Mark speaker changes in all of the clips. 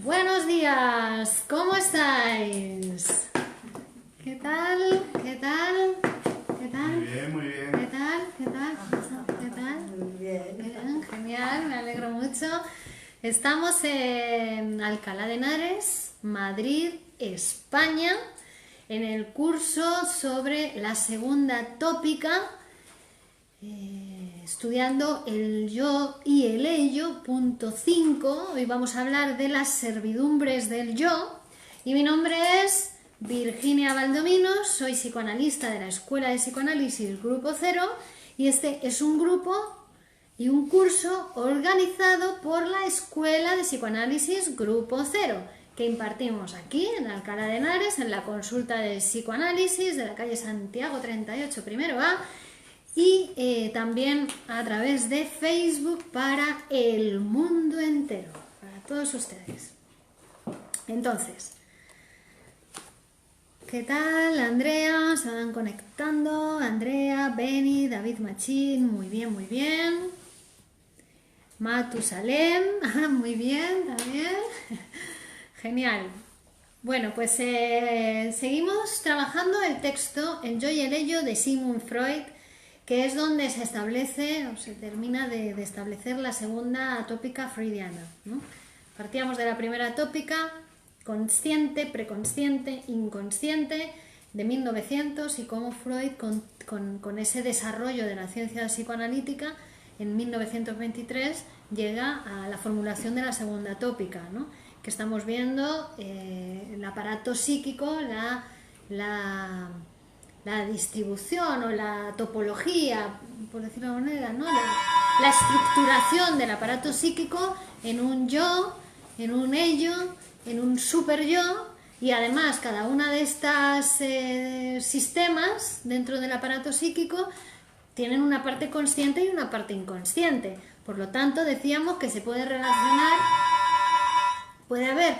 Speaker 1: Buenos días, ¿cómo estáis? ¿Qué tal? ¿Qué tal? ¿Qué tal?
Speaker 2: Muy bien, muy bien.
Speaker 1: ¿Qué tal? ¿Qué tal? ¿Qué tal?
Speaker 3: Muy bien.
Speaker 1: Bien, genial, me alegro mucho. Estamos en Alcalá de Henares, Madrid, España, en el curso sobre la segunda tópica, estudiando el yo y el ello, punto 5. Hoy vamos a hablar de las servidumbres del yo. Y mi nombre es Virginia Baldomino, soy psicoanalista de la Escuela de Psicoanálisis Grupo Cero. Y este es un grupo y un curso organizado por la Escuela de Psicoanálisis Grupo Cero, que impartimos aquí en Alcalá de Henares, en la consulta de psicoanálisis de la calle Santiago 38, primero A, y también a través de Facebook para el mundo entero, para todos ustedes. Entonces, ¿qué tal? Andrea, se van conectando. Andrea, Beni, David Machín, muy bien, muy bien. Matusalem, muy bien, también. Genial. Bueno, pues seguimos trabajando el texto El yo y el ello de Sigmund Freud, que es donde se establece o se termina de establecer la segunda tópica freudiana, ¿no? Partíamos de la primera tópica, consciente, preconsciente, inconsciente, de 1900, y cómo Freud, con ese desarrollo de la ciencia psicoanalítica, en 1923 llega a la formulación de la segunda tópica, ¿no? Que estamos viendo el aparato psíquico, la distribución o la topología, por decirlo de alguna manera, ¿no? La estructuración del aparato psíquico en un yo, en un ello, en un super yo, y además cada una de estas sistemas dentro del aparato psíquico tienen una parte consciente y una parte inconsciente. Por lo tanto, decíamos que se puede relacionar, puede haber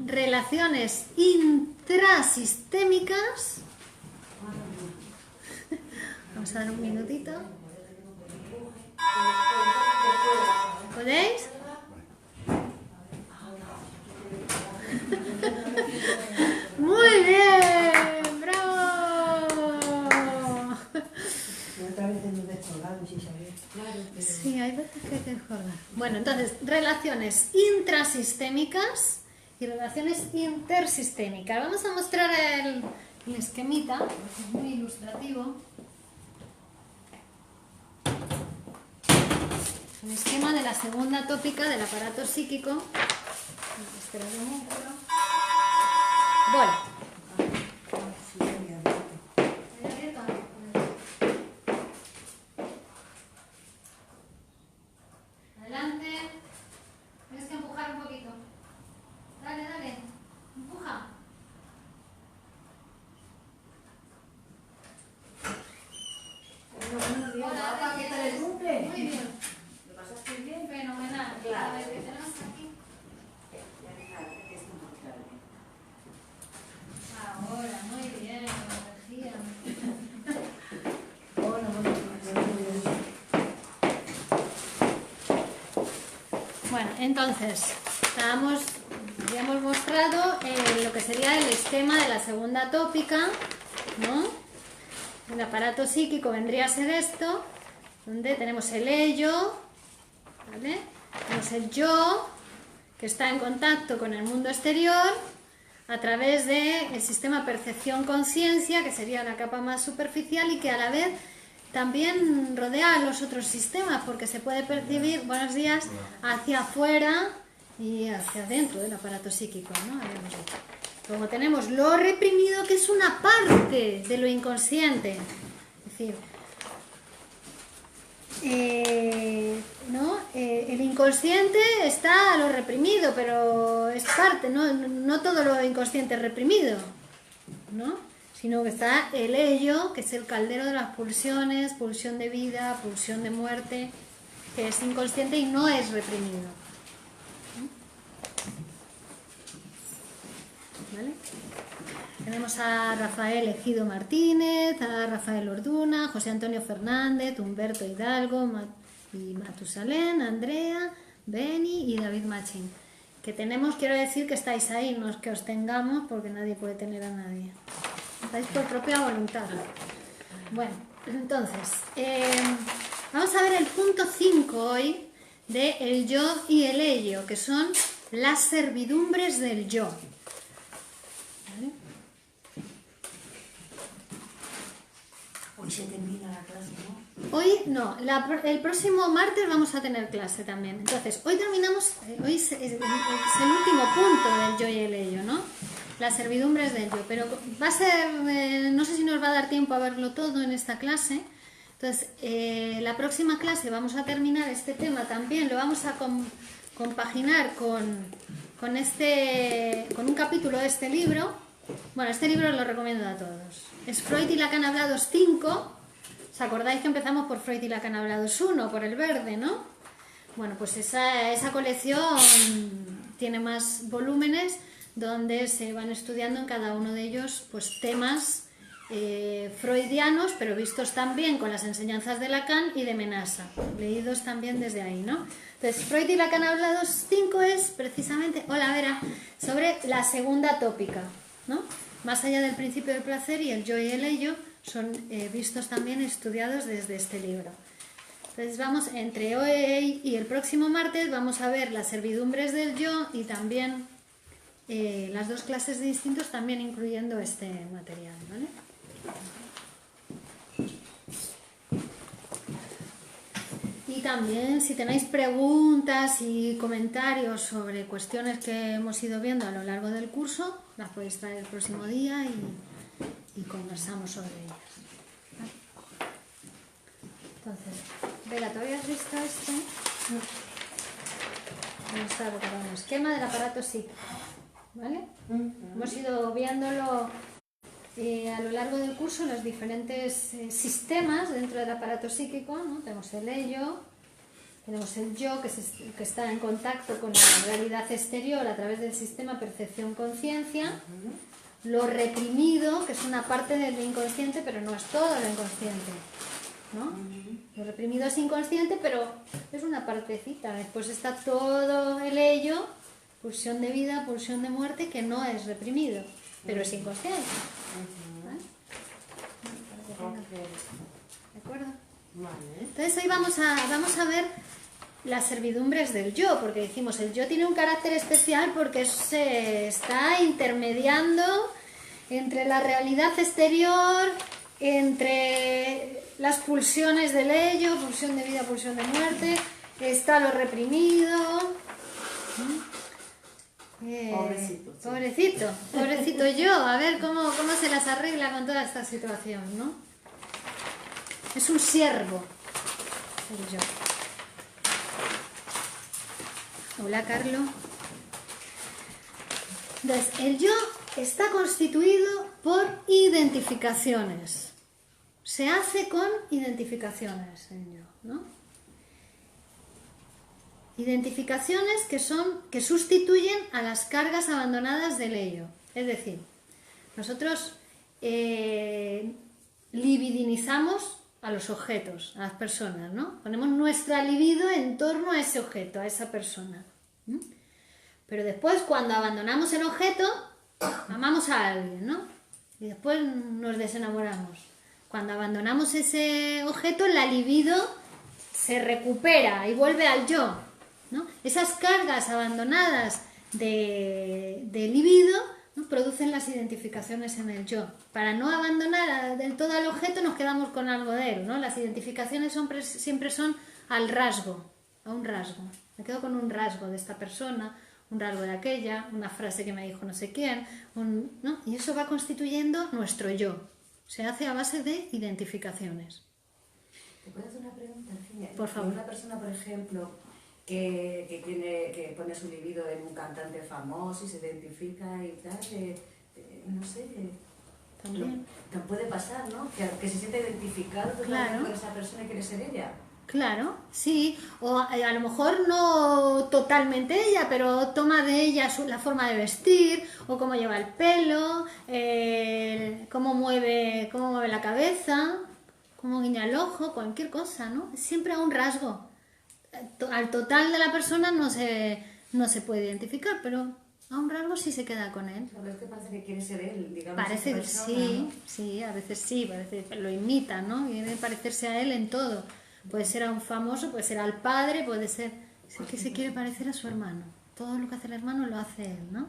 Speaker 1: relaciones intrasistémicas. Vamos a dar un minutito. ¿Podéis? Muy bien, bravo.
Speaker 3: Otra vez nos descolgamos, si sabéis.
Speaker 1: Sí, hay veces que hay que descolgar. Bueno, entonces, relaciones intrasistémicas y relaciones intersistémicas. Vamos a mostrar el esquemita, porque es muy ilustrativo. El esquema de la segunda tópica del aparato psíquico. Espera un momento. Bueno. Adelante. Tienes que empujar un poquito. Dale, dale. Empuja. Hola,
Speaker 3: ¿Qué tal el cumple?
Speaker 1: muy bien.
Speaker 3: ¿Lo pasaste bien?
Speaker 1: Fenomenal.
Speaker 3: Claro.
Speaker 1: A ver, ¿qué tenemos aquí? Ahora, muy bien, energía. Bueno, entonces, habíamos mostrado lo que sería el esquema de la segunda tópica, ¿no? El aparato psíquico vendría a ser esto, donde tenemos el ello, ¿vale? Tenemos el yo, que está en contacto con el mundo exterior a través del sistema percepción-conciencia, que sería la capa más superficial y que a la vez también rodea a los otros sistemas, porque se puede percibir, buenos días, hacia afuera y hacia adentro del aparato psíquico, ¿no? Habíamos dicho. Luego tenemos lo reprimido, que es una parte de lo inconsciente. Es decir, ¿no? El inconsciente está a lo reprimido, pero es parte, no todo lo inconsciente es reprimido, ¿no? Sino que está el ello, que es el caldero de las pulsiones, pulsión de vida, pulsión de muerte, que es inconsciente y no es reprimido. ¿Vale? Tenemos a Rafael Ejido Martínez, a Rafael Orduna, José Antonio Fernández, Humberto Hidalgo y Matusalén, Andrea, Beni y David Machín. Que tenemos, quiero decir que estáis ahí, no es que os tengamos, porque nadie puede tener a nadie. Estáis por propia voluntad. Bueno, entonces, vamos a ver el punto 5 hoy de el yo y el ello, que son las servidumbres del yo. ¿Vale?
Speaker 3: Hoy se termina la clase, ¿no?
Speaker 1: Hoy no, el próximo martes vamos a tener clase también. Entonces, hoy terminamos, hoy es el último punto del yo y el ello, ¿no? Las servidumbres del yo, pero va a ser, no sé si nos va a dar tiempo a verlo todo en esta clase. Entonces, la próxima clase vamos a terminar este tema también, lo vamos a compaginar con un capítulo de este libro. Bueno, este libro lo recomiendo a todos. Es Freud y Lacan hablados 5. ¿Os acordáis que empezamos por Freud y Lacan hablados 1, por el verde, no? Bueno, pues esa colección tiene más volúmenes donde se van estudiando en cada uno de ellos pues temas freudianos, pero vistos también con las enseñanzas de Lacan y de Menasa, leídos también desde ahí, ¿no? Entonces, Freud y Lacan hablados 5 es precisamente, hola Vera, sobre la segunda tópica, ¿no? Más allá del principio del placer y el yo y el ello son vistos también estudiados desde este libro. Entonces vamos, entre hoy y el próximo martes vamos a ver las servidumbres del yo y también las dos clases de instintos, también incluyendo este material, ¿vale? Y también si tenéis preguntas y comentarios sobre cuestiones que hemos ido viendo a lo largo del curso, las podéis traer el próximo día y conversamos sobre ellas. ¿Vale? Entonces, Vera, ¿tú habías visto esto? Vamos a recordar un esquema del aparato psíquico, ¿vale? Hemos ido viéndolo a lo largo del curso, los diferentes sistemas dentro del aparato psíquico, ¿no? Tenemos el ello, tenemos el yo, que está en contacto con la realidad exterior a través del sistema percepción-conciencia, lo reprimido, que es una parte del inconsciente, pero no es todo lo inconsciente, ¿no? Lo reprimido es inconsciente, pero es una partecita. Después está todo el ello, pulsión de vida, pulsión de muerte, que no es reprimido, pero es inconsciente. ¿Vale? ¿De acuerdo?
Speaker 3: Vale.
Speaker 1: Entonces hoy vamos a ver las servidumbres del yo, porque decimos el yo tiene un carácter especial porque se está intermediando entre la realidad exterior, entre las pulsiones del ello, pulsión de vida, pulsión de muerte, está lo reprimido.
Speaker 3: Pobrecito, sí.
Speaker 1: Pobrecito yo, a ver cómo se las arregla con toda esta situación, ¿no? Es un siervo, el yo. Hola, Carlos. Entonces, el yo está constituido por identificaciones. Se hace con identificaciones, el yo, ¿no? Identificaciones que sustituyen a las cargas abandonadas del ello. Es decir, nosotros libidinizamos a los objetos, a las personas, ¿no? Ponemos nuestra libido en torno a ese objeto, a esa persona. Pero después, cuando abandonamos el objeto, amamos a alguien, ¿no? Y después nos desenamoramos. Cuando abandonamos ese objeto, la libido se recupera y vuelve al yo, ¿no? Esas cargas abandonadas de libido, ¿no? Producen las identificaciones en el yo. Para no abandonar del todo al objeto nos quedamos con algo de él, ¿no? Las identificaciones siempre son al rasgo, a un rasgo. Me quedo con un rasgo de esta persona, un rasgo de aquella, una frase que me dijo no sé quién, ¿no? Y eso va constituyendo nuestro yo. Se hace a base de identificaciones.
Speaker 3: ¿Te puedo hacer una pregunta, Eugenia?
Speaker 1: Por favor.
Speaker 3: Una persona, por ejemplo, que pone su libido en un cantante famoso y se identifica y tal, no sé,
Speaker 1: También.
Speaker 3: puede pasar, ¿no? Que se siente identificado totalmente
Speaker 1: Claro.
Speaker 3: con esa persona y quiere ser ella.
Speaker 1: Claro, sí, o a lo mejor no totalmente ella, pero toma de ella la forma de vestir, o cómo lleva el pelo, cómo mueve la cabeza, cómo guiña el ojo, cualquier cosa, ¿no? Siempre a un rasgo. Al total de la persona no
Speaker 3: no
Speaker 1: se puede identificar, pero a un rasgo sí se queda con él.
Speaker 3: A veces parece que quiere ser él, digamos.
Speaker 1: Parece que sí, sí, a veces sí, parece, lo imita, ¿no? Quiere parecerse a él en todo. Puede ser a un famoso, puede ser al padre, puede ser... Es el que se quiere parecer a su hermano. Todo lo que hace el hermano lo hace él, ¿no?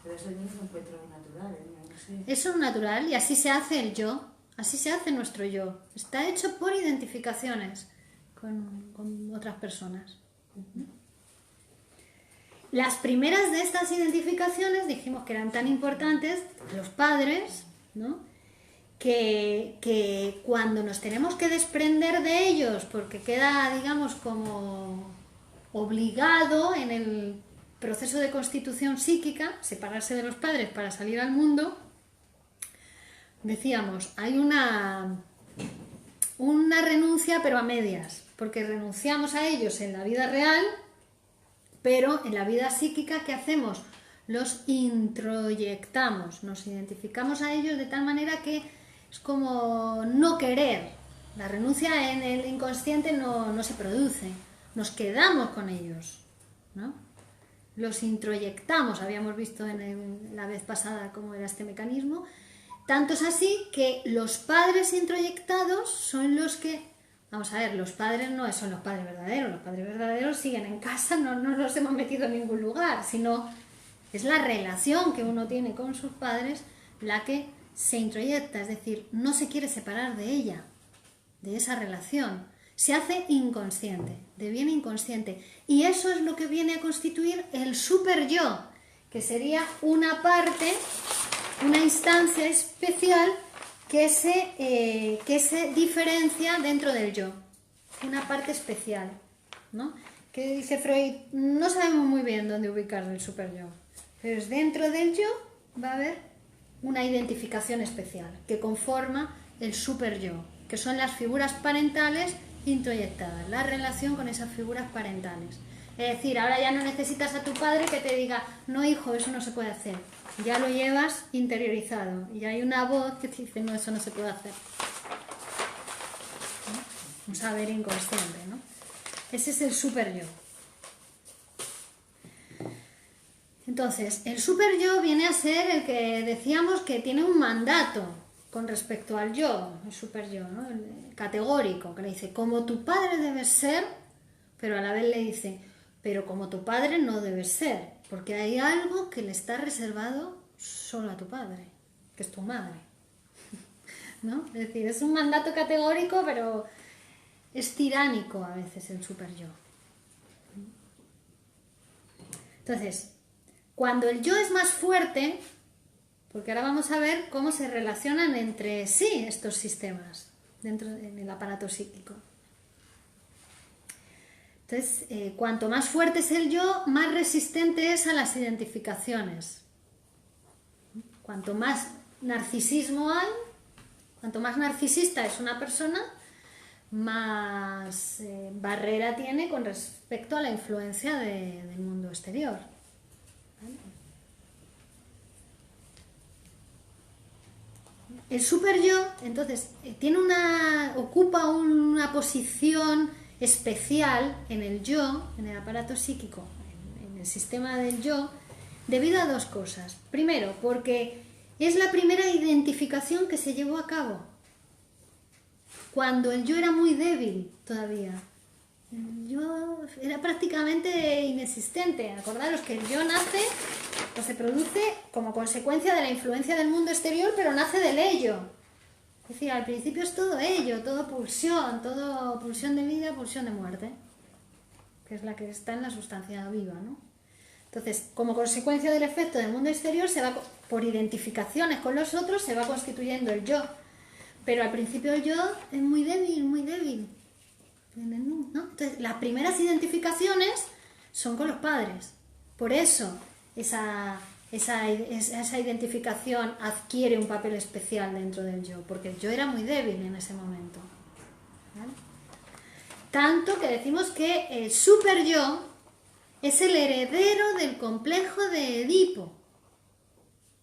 Speaker 3: Pero eso yo no lo encuentro natural, no sé.
Speaker 1: Eso es natural y así se hace el yo, así se hace nuestro yo. Está hecho por identificaciones con otras personas. Las primeras de estas identificaciones dijimos que eran tan importantes, los padres, ¿no? Que cuando nos tenemos que desprender de ellos, porque queda, digamos, como obligado en el proceso de constitución psíquica, separarse de los padres para salir al mundo, decíamos, hay una renuncia pero a medias, porque renunciamos a ellos en la vida real, pero en la vida psíquica, ¿qué hacemos? Los introyectamos, nos identificamos a ellos de tal manera que es como no querer. La renuncia en el inconsciente no se produce, nos quedamos con ellos, ¿no? Los introyectamos, habíamos visto la vez pasada cómo era este mecanismo. Tanto es así que los padres introyectados son los que... Vamos a ver, los padres no son los padres verdaderos siguen en casa, no los hemos metido en ningún lugar, sino es la relación que uno tiene con sus padres la que se introyecta, es decir, no se quiere separar de ella, de esa relación. Se hace inconsciente, deviene inconsciente. Y eso es lo que viene a constituir el super yo, que sería una parte, una instancia especial que se diferencia dentro del yo. Una parte especial, ¿no? Que dice Freud, no sabemos muy bien dónde ubicar el super yo, pero es dentro del yo va a haber una identificación especial que conforma el super yo, que son las figuras parentales introyectadas, la relación con esas figuras parentales. Es decir, ahora ya no necesitas a tu padre que te diga, no hijo, eso no se puede hacer. Ya lo llevas interiorizado y hay una voz que te dice, no, eso no se puede hacer. ¿No? Un saber inconsciente, ¿no? Ese es el super yo. Entonces, el super yo viene a ser el que decíamos que tiene un mandato con respecto al yo, el super yo, ¿no? El categórico, que le dice, como tu padre debes ser, pero a la vez le dice, pero como tu padre no debes ser, porque hay algo que le está reservado solo a tu padre, que es tu madre, ¿no? Es decir, es un mandato categórico, pero es tiránico a veces el super yo. Entonces, cuando el yo es más fuerte, porque ahora vamos a ver cómo se relacionan entre sí estos sistemas dentro del aparato psíquico. Entonces, cuanto más fuerte es el yo, más resistente es a las identificaciones. Cuanto más narcisismo hay, cuanto más narcisista es una persona, más barrera tiene con respecto a la influencia del mundo exterior. ¿Vale? El super yo, entonces, ocupa una posición especial en el yo, en el aparato psíquico, en el sistema del yo, debido a dos cosas. Primero, porque es la primera identificación que se llevó a cabo, cuando el yo era muy débil todavía. El yo era prácticamente inexistente. Acordaros que el yo nace o se produce como consecuencia de la influencia del mundo exterior, pero nace del ello. Es decir, al principio es todo ello, todo pulsión de vida, pulsión de muerte, que es la que está en la sustancia viva, ¿no? Entonces, como consecuencia del efecto del mundo exterior, por identificaciones con los otros, se va constituyendo el yo. Pero al principio el yo es muy débil, ¿no? Entonces, las primeras identificaciones son con los padres. Por eso, esa identificación adquiere un papel especial dentro del yo, porque el yo era muy débil en ese momento. ¿Vale? Tanto que decimos que el super yo es el heredero del complejo de Edipo,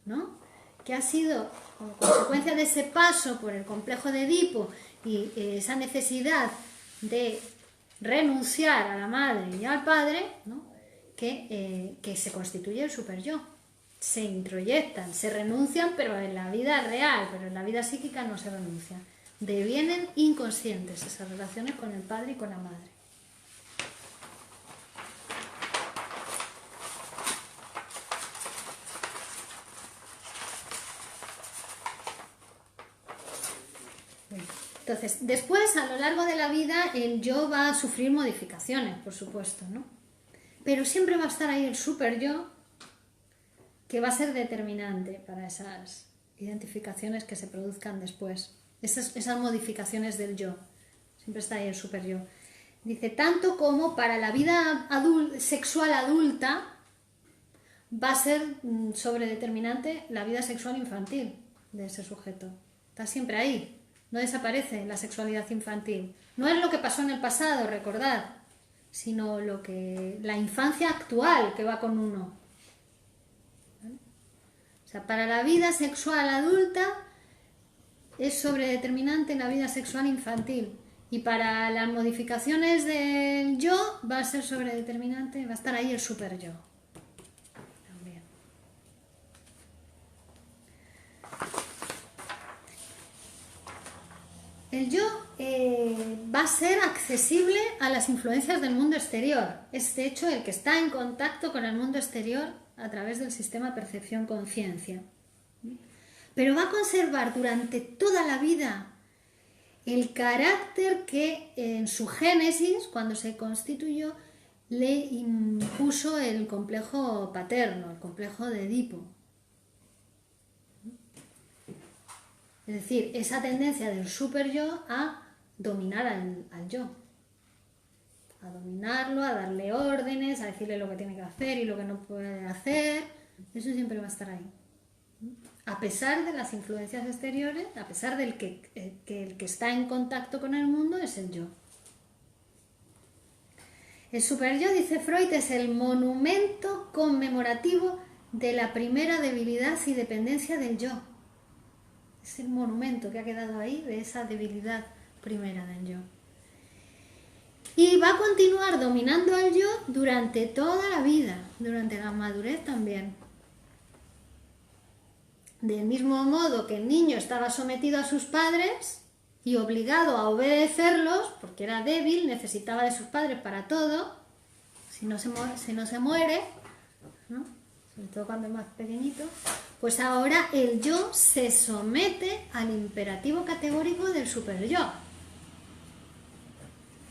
Speaker 1: ¿no? Que ha sido, como consecuencia de ese paso por el complejo de Edipo y esa necesidad de renunciar a la madre y al padre, ¿no? Que se constituye el superyo. Se introyectan, se renuncian, pero en la vida real, pero en la vida psíquica no se renuncia. Devienen inconscientes esas relaciones con el padre y con la madre. Entonces, después, a lo largo de la vida, el yo va a sufrir modificaciones, por supuesto, ¿no? Pero siempre va a estar ahí el super yo, que va a ser determinante para esas identificaciones que se produzcan después. Esas modificaciones del yo. Siempre está ahí el super yo. Dice, tanto como para la vida sexual adulta, va a ser sobredeterminante la vida sexual infantil de ese sujeto. Está siempre ahí. No desaparece la sexualidad infantil. No es lo que pasó en el pasado, recordad, sino la infancia actual que va con uno. ¿Vale? O sea, para la vida sexual adulta es sobredeterminante la vida sexual infantil. Y para las modificaciones del yo va a ser sobredeterminante, va a estar ahí el super yo. También. El yo va a ser accesible a las influencias del mundo exterior. Es de hecho el que está en contacto con el mundo exterior a través del sistema percepción-conciencia. Pero va a conservar durante toda la vida el carácter que en su génesis, cuando se constituyó, le impuso el complejo paterno, el complejo de Edipo. Es decir, esa tendencia del super yo a dominar al yo. A dominarlo, a darle órdenes, a decirle lo que tiene que hacer y lo que no puede hacer. Eso siempre va a estar ahí. A pesar de las influencias exteriores, a pesar del que el que está en contacto con el mundo es el yo. El superyo, dice Freud, es el monumento conmemorativo de la primera debilidad y dependencia del yo. Es el monumento que ha quedado ahí de esa debilidad primera del yo. Y va a continuar dominando al yo durante toda la vida, durante la madurez también. Del mismo modo que el niño estaba sometido a sus padres y obligado a obedecerlos, porque era débil, necesitaba de sus padres para todo, si no se muere, ¿no? Sobre todo cuando es más pequeñito, pues ahora el yo se somete al imperativo categórico del superyo,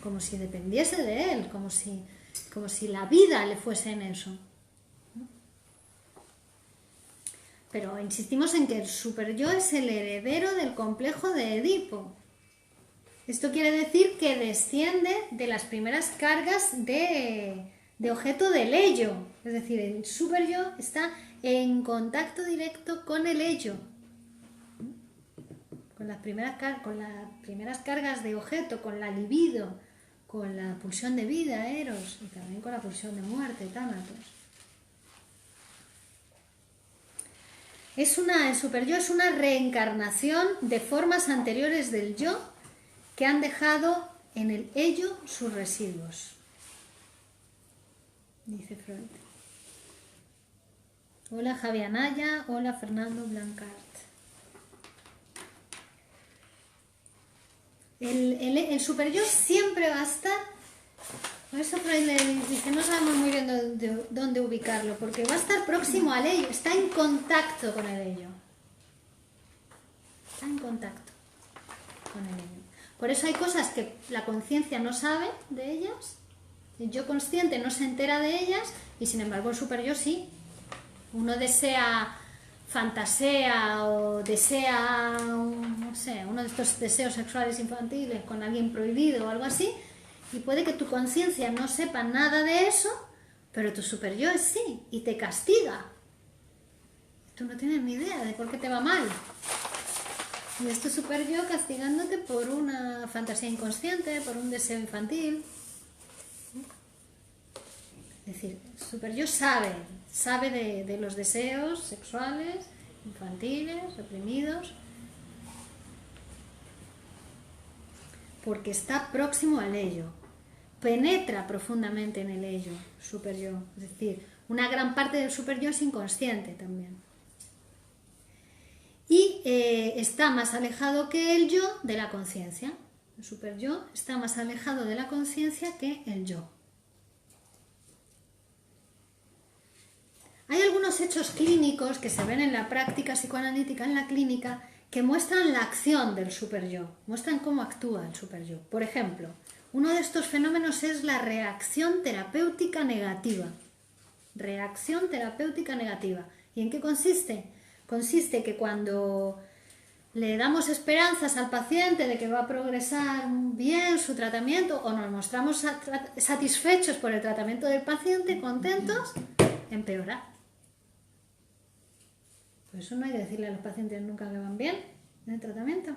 Speaker 1: como si dependiese de él, como si la vida le fuese en eso. Pero insistimos en que el superyo es el heredero del complejo de Edipo. Esto quiere decir que desciende de las primeras cargas de objeto del ello. Es decir, el superyo está en contacto directo con el ello. Con las primeras cargas de objeto, con la libido, con la pulsión de vida, eros, y también con la pulsión de muerte, tánatos. El superyo es una reencarnación de formas anteriores del yo que han dejado en el ello sus residuos, dice Freud. Hola Javi Anaya, hola Fernando Blancart. El superyo siempre va a estar, por eso Freud le dice, no sabemos muy bien dónde ubicarlo, porque va a estar próximo al ello, está en contacto con el ello. Está en contacto con el ello. Por eso hay cosas que la conciencia no sabe de ellas, el yo consciente no se entera de ellas, y sin embargo el superyo sí. Uno fantasea o desea, no sé, uno de estos deseos sexuales infantiles con alguien prohibido o algo así, y puede que tu conciencia no sepa nada de eso, pero tu superyo es sí, y te castiga. Tú no tienes ni idea de por qué te va mal. Y es tu superyo castigándote por una fantasía inconsciente, por un deseo infantil. Es decir, el superyo sabe de los deseos sexuales, infantiles, reprimidos, porque está próximo al ello. penetra profundamente en el ello, superyo. Es decir, una gran parte del superyo es inconsciente también. Y está más alejado que el yo de la conciencia. El superyo está más alejado de la conciencia que el yo. Hay algunos hechos clínicos que se ven en la práctica psicoanalítica, en la clínica, que muestran la acción del superyo, muestran cómo actúa el superyo. Por ejemplo, uno de estos fenómenos es la reacción terapéutica negativa. Reacción terapéutica negativa. ¿Y en qué consiste? Consiste que cuando le damos esperanzas al paciente de que va a progresar bien su tratamiento o nos mostramos satisfechos por el tratamiento del paciente, contentos, empeora. Por eso no hay que decirle a los pacientes nunca que van bien en el tratamiento.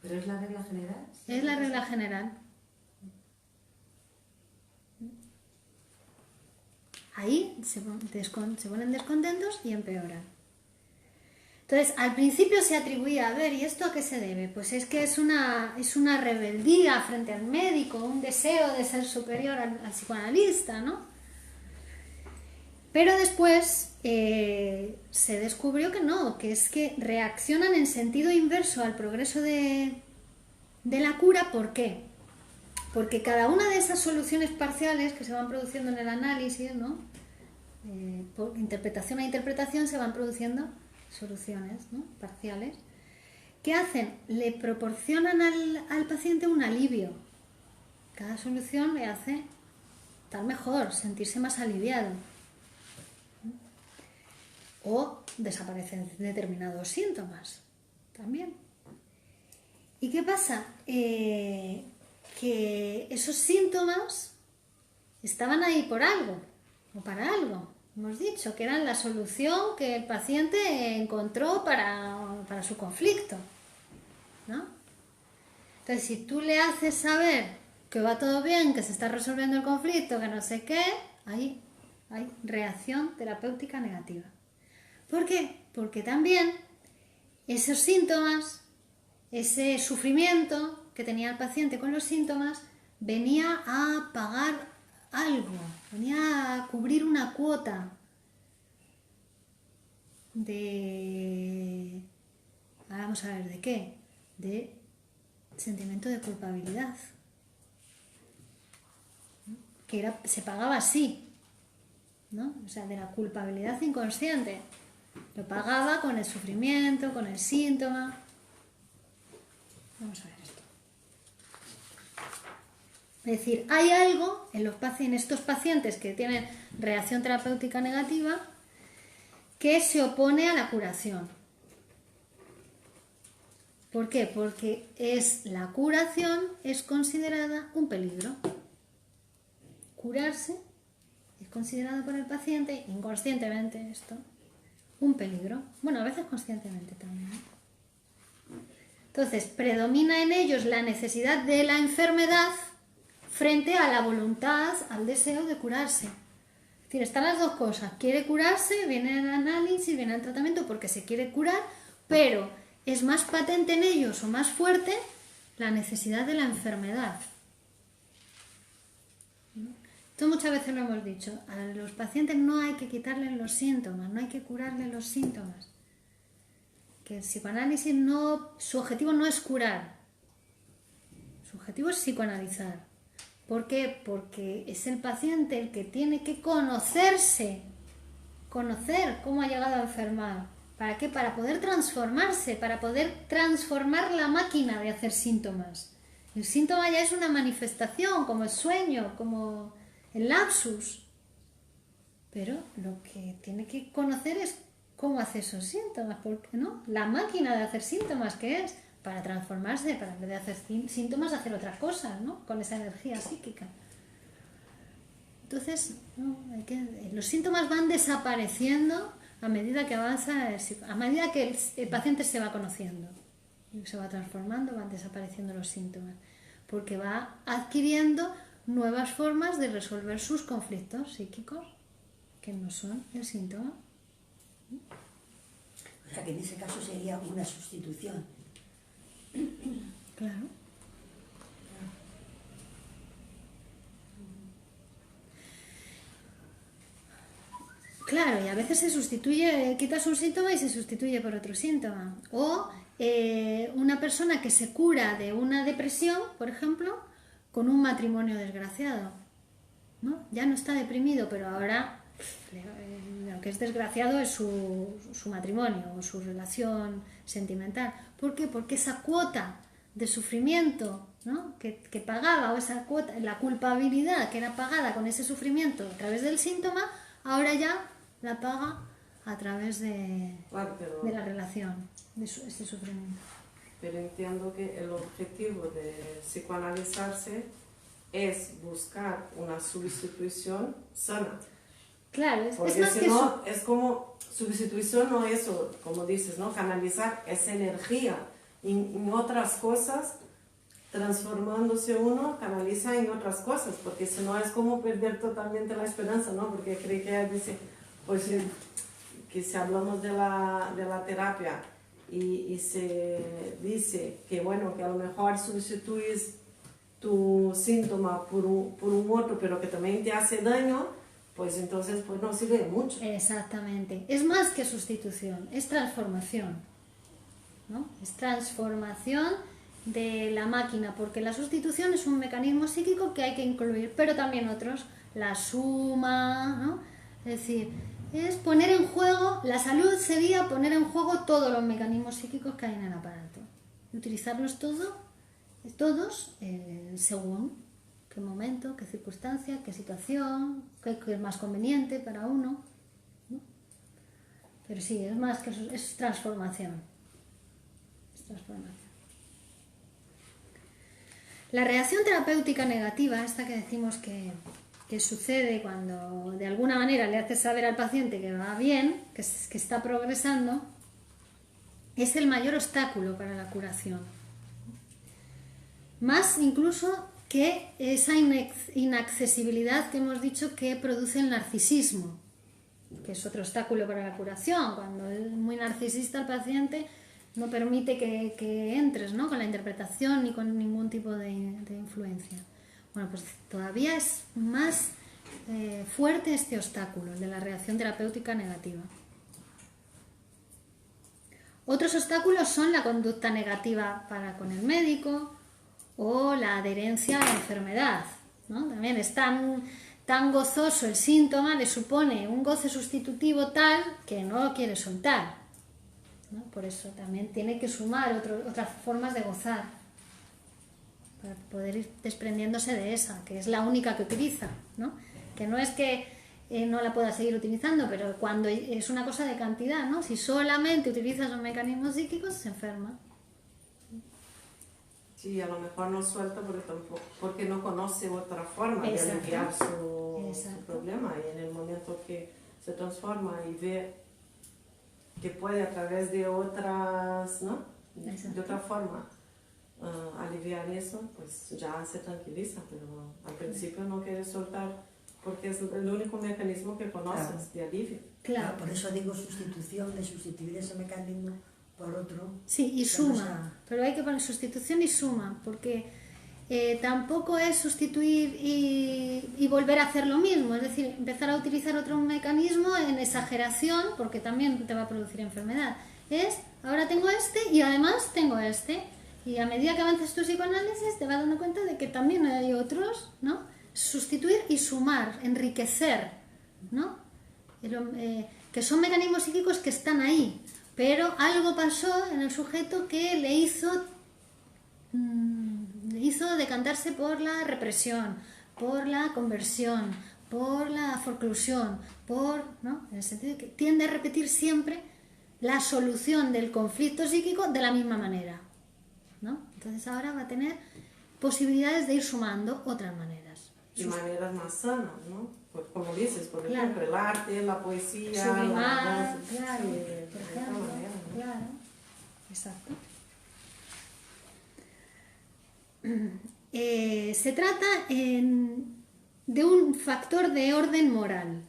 Speaker 3: ¿Pero es la regla general?
Speaker 1: Es la regla general. Ahí se ponen descontentos y empeoran. Entonces, al principio se atribuía, a ver, ¿y esto a qué se debe? Pues es que es una rebeldía frente al médico, un deseo de ser superior al psicoanalista, ¿no? Pero después se descubrió que no, que es que reaccionan en sentido inverso al progreso de la cura. ¿Por qué? Porque cada una de esas soluciones parciales que se van produciendo en el análisis, ¿no? Por interpretación a interpretación se van produciendo soluciones, ¿no? Parciales. ¿Qué hacen? Le proporcionan al paciente un alivio. Cada solución le hace estar mejor, sentirse más aliviado. O desaparecen determinados síntomas también. ¿Y qué pasa? Que esos síntomas estaban ahí por algo, o para algo. Hemos dicho que eran la solución que el paciente encontró para su conflicto, ¿no? Entonces, si tú le haces saber que va todo bien, que se está resolviendo el conflicto, que no sé qué, ahí hay reacción terapéutica negativa. ¿Por qué? Porque también esos síntomas, ese sufrimiento que tenía el paciente con los síntomas, venía a pagar algo, venía a cubrir una cuota de... Vamos a ver, ¿de qué? De sentimiento de culpabilidad. Que se pagaba así, ¿no? O sea, de la culpabilidad inconsciente. Lo pagaba con el sufrimiento, con el síntoma. Vamos a ver esto. Es decir, hay algo en estos pacientes que tienen reacción terapéutica negativa que se opone a la curación. ¿Por qué? Porque la curación es considerada un peligro. Curarse es considerado por el paciente, inconscientemente esto, un peligro. Bueno, a veces conscientemente también, ¿eh? Entonces, predomina en ellos la necesidad de la enfermedad frente a la voluntad, al deseo de curarse. Es decir, están las dos cosas. Quiere curarse, viene el análisis, viene el tratamiento porque se quiere curar, pero es más patente en ellos o más fuerte la necesidad de la enfermedad. Esto muchas veces lo hemos dicho. A los pacientes no hay que quitarles los síntomas, no hay que curarles los síntomas. Que el psicoanálisis su objetivo no es curar, su objetivo es psicoanalizar. ¿Por qué? Porque es el paciente el que tiene que conocerse, conocer cómo ha llegado a enfermar. ¿Para qué? Para poder transformarse, para poder transformar la máquina de hacer síntomas. El síntoma ya es una manifestación, como el sueño, como el lapsus. Pero lo que tiene que conocer es cómo hace esos síntomas, porque no, la máquina de hacer síntomas, que es para transformarse, para en vez de hacer síntomas, hacer otras cosas, ¿no? Con esa energía psíquica. Entonces, no, los síntomas van desapareciendo a medida que avanza, a medida que el paciente se va conociendo, se va transformando, van desapareciendo los síntomas, porque va adquiriendo nuevas formas de resolver sus conflictos psíquicos, que no son el síntoma.
Speaker 2: O sea que en ese caso sería una sustitución.
Speaker 1: Claro. Claro, y a veces se sustituye, quitas un síntoma y se sustituye por otro síntoma. O una persona que se cura de una depresión, por ejemplo, con un matrimonio desgraciado, ¿no? Ya no está deprimido, pero ahora lo que es desgraciado es su matrimonio o su relación sentimental. ¿Por qué? Porque esa cuota de sufrimiento, ¿no?, que pagaba, o esa cuota, la culpabilidad que era pagada con ese sufrimiento a través del síntoma, ahora ya la paga a través de la relación, de ese sufrimiento.
Speaker 4: Pero entiendo que el objetivo de psicoanalizarse es buscar una sustitución sana.
Speaker 1: Claro, es
Speaker 4: Porque
Speaker 1: más
Speaker 4: si
Speaker 1: que
Speaker 4: no, es como sustitución, no eso, como dices, ¿no? Canalizar esa energía en otras cosas, transformándose uno, canaliza en otras cosas, porque si no es como perder totalmente la esperanza, ¿no? Porque creo que dice, pues que si hablamos de la terapia y se dice que, bueno, que a lo mejor sustituyes tu síntoma por un otro, pero que también te hace daño, pues entonces pues no sirve de mucho.
Speaker 1: Exactamente. Es más que sustitución, es transformación, ¿no? Es transformación de la máquina, porque la sustitución es un mecanismo psíquico que hay que incluir, pero también otros, la suma, ¿no? Es decir, es poner en juego, la salud sería poner en juego todos los mecanismos psíquicos que hay en el aparato, utilizarlos todos según qué momento, qué circunstancia, qué situación, qué es más conveniente para uno, ¿no? Pero sí, es más que es transformación. Es transformación. La reacción terapéutica negativa, esta que decimos que sucede cuando de alguna manera le haces saber al paciente que va bien, que está progresando, es el mayor obstáculo para la curación. Más incluso que esa inaccesibilidad que hemos dicho que produce el narcisismo, que es otro obstáculo para la curación. Cuando es muy narcisista el paciente, no permite que entres, ¿no?, con la interpretación ni con ningún tipo de influencia. Bueno, pues todavía es más fuerte este obstáculo, el de la reacción terapéutica negativa. Otros obstáculos son la conducta negativa para con el médico o la adherencia a la enfermedad, ¿no? También es tan gozoso el síntoma, le supone un goce sustitutivo tal que no lo quiere soltar, ¿no? Por eso también tiene que sumar otras formas de gozar para poder ir desprendiéndose de esa, que es la única que utiliza, ¿no? Que no es que no la pueda seguir utilizando, pero cuando es una cosa de cantidad, ¿no? Si solamente utilizas los mecanismos psíquicos, se enferma.
Speaker 4: Sí, a lo mejor no suelta porque no conoce otra forma de aliviar su problema, y en el momento que se transforma y ve que puede a través de otras, ¿no?, de otra forma aliviar eso, pues ya se tranquiliza, pero al principio no quiere soltar porque es el único mecanismo que conoces, claro, de alivio.
Speaker 1: Claro.
Speaker 2: Por eso digo sustitución, de sustituir ese mecanismo por otro.
Speaker 1: Sí, y suma, pero hay que poner sustitución y suma, porque tampoco es sustituir y volver a hacer lo mismo, es decir, empezar a utilizar otro mecanismo en exageración, porque también te va a producir enfermedad. Es, ahora tengo este y además tengo este, y a medida que avanzas tu psicoanálisis te vas dando cuenta de que también hay otros, ¿no? Sustituir y sumar, enriquecer, ¿no? Que son mecanismos psíquicos que están ahí, pero algo pasó en el sujeto que le hizo decantarse por la represión, por la conversión, por la forclusión, ¿no? En el sentido de que tiende a repetir siempre la solución del conflicto psíquico de la misma manera, ¿no? Entonces ahora va a tener posibilidades de ir sumando otras maneras.
Speaker 4: Y maneras más sanas, ¿no? Pues como dices, por
Speaker 1: claro,
Speaker 4: ejemplo, el arte, la poesía,
Speaker 1: sublimar,
Speaker 4: la danza,
Speaker 1: claro,
Speaker 4: sí,
Speaker 1: por ejemplo,
Speaker 4: manera, ¿no?
Speaker 1: claro, exacto. Se trata de un factor de orden moral,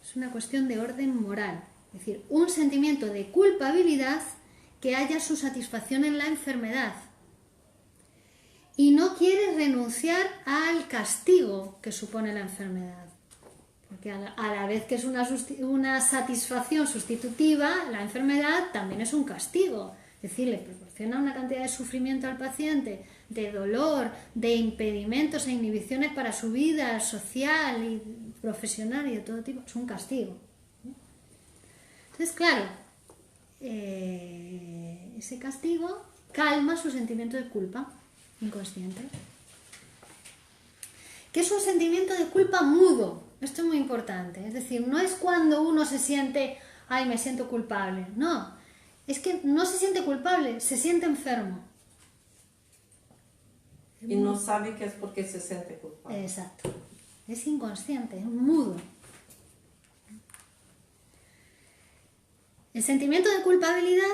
Speaker 1: es una cuestión de orden moral, es decir, un sentimiento de culpabilidad que haya su satisfacción en la enfermedad y no quiere renunciar al castigo que supone la enfermedad. porque a la vez que es una satisfacción sustitutiva, la enfermedad también es un castigo. Es decir, le proporciona una cantidad de sufrimiento al paciente, de dolor, de impedimentos e inhibiciones para su vida social y profesional y de todo tipo. Es un castigo. Entonces, claro, ese castigo calma su sentimiento de culpa inconsciente. Que es un sentimiento de culpa mudo. Esto es muy importante. Es decir, no es cuando uno se siente, ay, me siento culpable. No, es que no se siente culpable, se siente enfermo.
Speaker 4: Y no sabe que es porque se siente culpable.
Speaker 1: Exacto. Es inconsciente, es mudo. El sentimiento de culpabilidad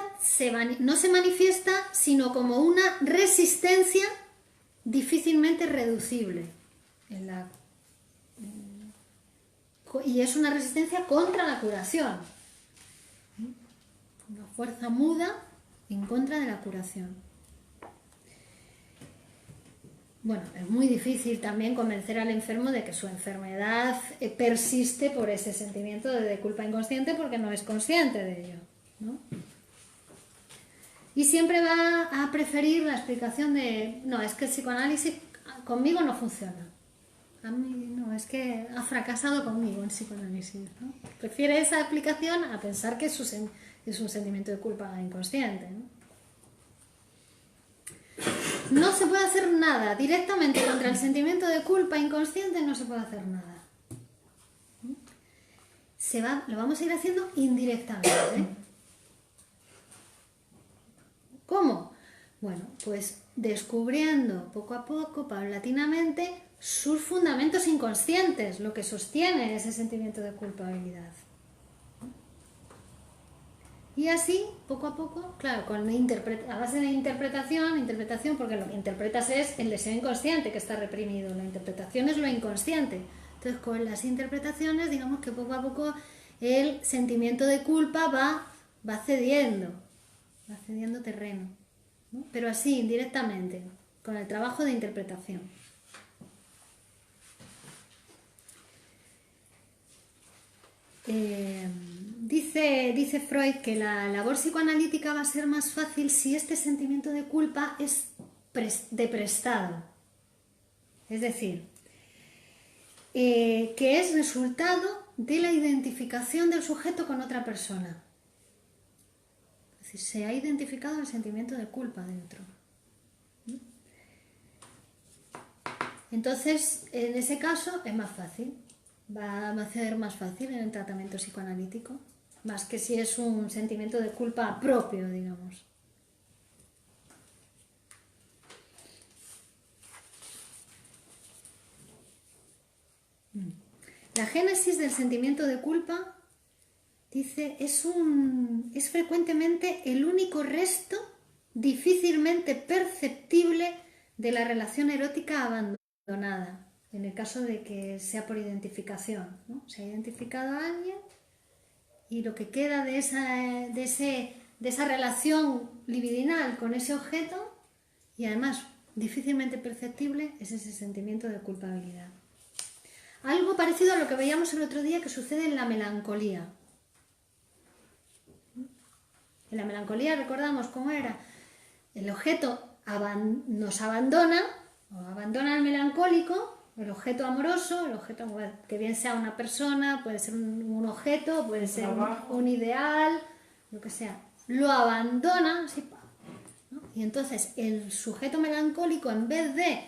Speaker 1: no se manifiesta sino como una resistencia difícilmente reducible. Y es una resistencia contra la curación. Una fuerza muda en contra de la curación. Bueno, es muy difícil también convencer al enfermo de que su enfermedad persiste por ese sentimiento de culpa inconsciente porque no es consciente de ello, ¿no? Y siempre va a preferir la explicación de, no, es que el psicoanálisis conmigo no funciona. A mí no, es que ha fracasado conmigo el psicoanálisis, ¿no? Prefiere esa explicación a pensar que es un sentimiento de culpa inconsciente, ¿no? No se puede hacer nada directamente contra el sentimiento de culpa inconsciente, no se puede hacer nada. Lo vamos a ir haciendo indirectamente. ¿Cómo? Bueno, pues descubriendo poco a poco, paulatinamente, sus fundamentos inconscientes, lo que sostiene ese sentimiento de culpabilidad. Y así, poco a poco, claro, a base de interpretación, porque lo que interpretas es el deseo inconsciente que está reprimido, la interpretación es lo inconsciente. Entonces, con las interpretaciones, digamos que poco a poco el sentimiento de culpa va cediendo terreno, ¿no? Pero así, indirectamente, con el trabajo de interpretación. Dice Freud que la labor psicoanalítica va a ser más fácil si este sentimiento de culpa es de prestado. Es decir, que es resultado de la identificación del sujeto con otra persona. Es decir, se ha identificado el sentimiento de culpa dentro. Entonces, en ese caso es más fácil. Va a ser más fácil en el tratamiento psicoanalítico, más que si es un sentimiento de culpa propio, digamos. La génesis del sentimiento de culpa, dice, es frecuentemente el único resto difícilmente perceptible de la relación erótica abandonada. En el caso de que sea por identificación, ¿no? Se ha identificado a alguien y lo que queda de esa relación libidinal con ese objeto, y además difícilmente perceptible, es ese sentimiento de culpabilidad. Algo parecido a lo que veíamos el otro día que sucede en la melancolía. En la melancolía recordamos cómo era. El objeto nos abandona, o abandona al melancólico, el objeto amoroso, el objeto que bien sea una persona, puede ser un objeto, puede ser un ideal, lo que sea, lo abandona, así, ¿no? Y entonces el sujeto melancólico, en vez de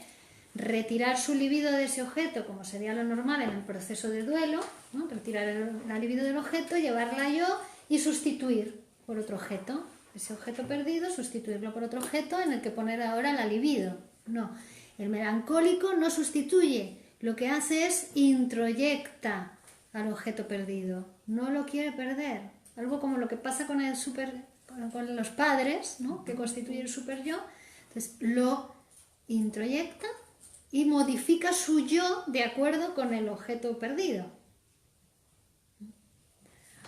Speaker 1: retirar su libido de ese objeto, como sería lo normal en el proceso de duelo, ¿no? Retirar la libido del objeto, llevarla yo y sustituir por otro objeto, ese objeto perdido, sustituirlo por otro objeto en el que poner ahora la libido. No. El melancólico no sustituye, lo que hace es introyecta al objeto perdido, no lo quiere perder. Algo como lo que pasa con los padres, ¿no? Que constituye el super yo. Entonces lo introyecta y modifica su yo de acuerdo con el objeto perdido.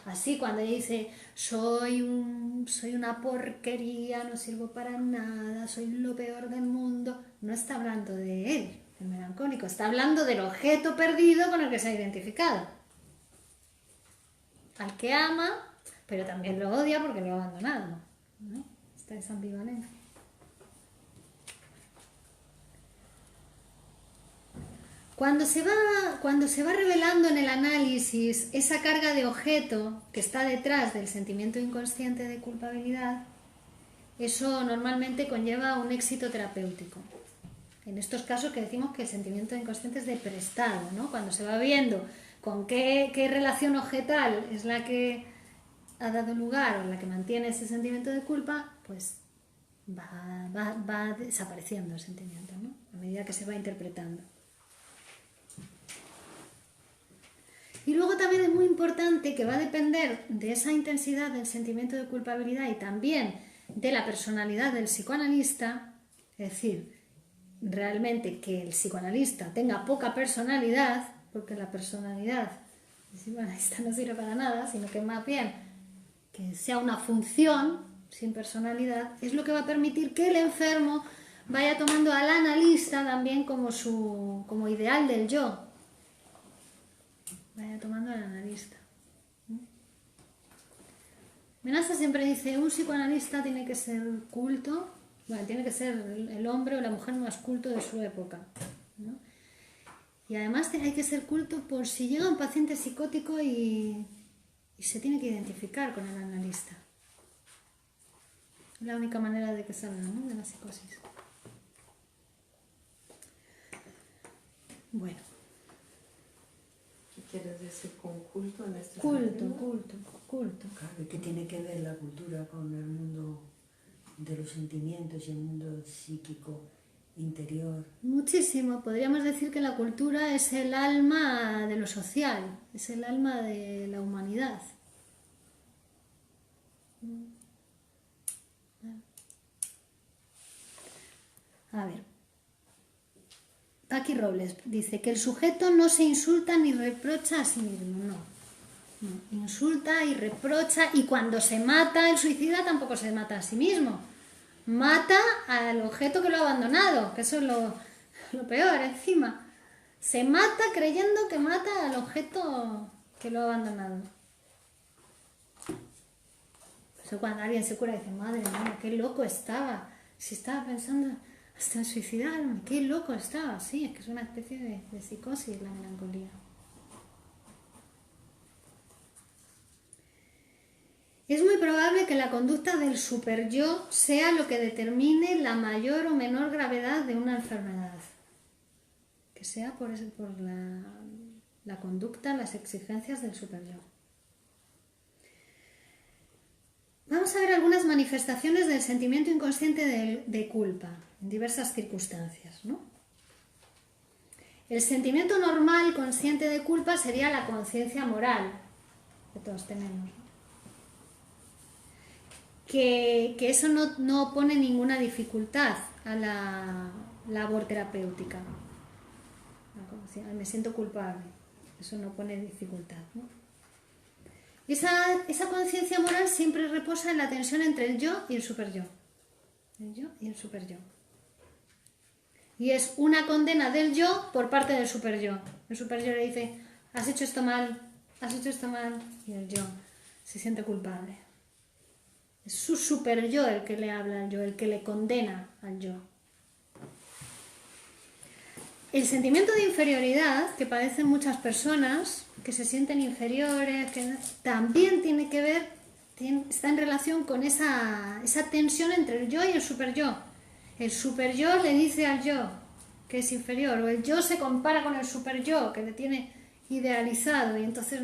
Speaker 1: Así cuando dice, soy una porquería, no sirvo para nada, soy lo peor del mundo, no está hablando de él, el melancólico, está hablando del objeto perdido con el que se ha identificado. al que ama, pero también lo odia porque lo ha abandonado, ¿no? Está esa ambivalencia. Cuando se va revelando en el análisis esa carga de objeto que está detrás del sentimiento inconsciente de culpabilidad, eso normalmente conlleva un éxito terapéutico. En estos casos que decimos que el sentimiento inconsciente es de prestado, ¿no? Cuando se va viendo con qué relación objetal es la que ha dado lugar o la que mantiene ese sentimiento de culpa, pues va desapareciendo el sentimiento, ¿no? A medida que se va interpretando. Y luego también es muy importante que va a depender de esa intensidad del sentimiento de culpabilidad y también de la personalidad del psicoanalista, es decir, realmente que el psicoanalista tenga poca personalidad, porque la personalidad del psicoanalista no sirve para nada, sino que más bien que sea una función sin personalidad, es lo que va a permitir que el enfermo vaya tomando al analista también como ideal del yo. Vaya tomando al analista. Menasa siempre dice, un psicoanalista tiene que ser culto, bueno, tiene que ser el hombre o la mujer más culto de su época, ¿no? Y además hay que ser culto por si llega un paciente psicótico y se tiene que identificar con el analista. Es la única manera de que salga, ¿no?, de la psicosis. Bueno.
Speaker 4: ¿Qué quieres decir con culto en este
Speaker 1: Culto.
Speaker 2: Claro, ¿y qué tiene que ver la cultura con el mundo de los sentimientos y el mundo psíquico interior?
Speaker 1: Muchísimo. Podríamos decir que la cultura es el alma de lo social, es el alma de la humanidad. A ver. Paqui Robles dice que el sujeto no se insulta ni reprocha a sí mismo, no. Insulta y reprocha, y cuando se mata el suicida tampoco se mata a sí mismo. Mata al objeto que lo ha abandonado, que eso es lo peor encima. Se mata creyendo que mata al objeto que lo ha abandonado. Eso cuando alguien se cura dice, madre mía, qué loco estaba. Si estaba pensando hasta en suicidarme, qué loco estaba. Sí, es que es una especie de psicosis la melancolía. Es muy probable que la conducta del superyo sea lo que determine la mayor o menor gravedad de una enfermedad. Que sea por la conducta, las exigencias del superyo. Vamos a ver algunas manifestaciones del sentimiento inconsciente de culpa en diversas circunstancias, ¿no? El sentimiento normal consciente de culpa sería la conciencia moral que todos tenemos, ¿no? Que eso no pone ninguna dificultad a la labor terapéutica. Me siento culpable, eso no pone dificultad, ¿no? Esa conciencia moral siempre reposa en la tensión entre el yo y el superyo. El yo y el superyo. Y es una condena del yo por parte del superyo. El superyo le dice, has hecho esto mal, y el yo se siente culpable. Es su superyo el que le habla al yo, el que le condena al yo. El sentimiento de inferioridad que padecen muchas personas, que se sienten inferiores, también tiene que ver, está en relación con esa tensión entre el yo y el superyo. El superyo le dice al yo que es inferior, o el yo se compara con el superyo, que le tiene idealizado, y entonces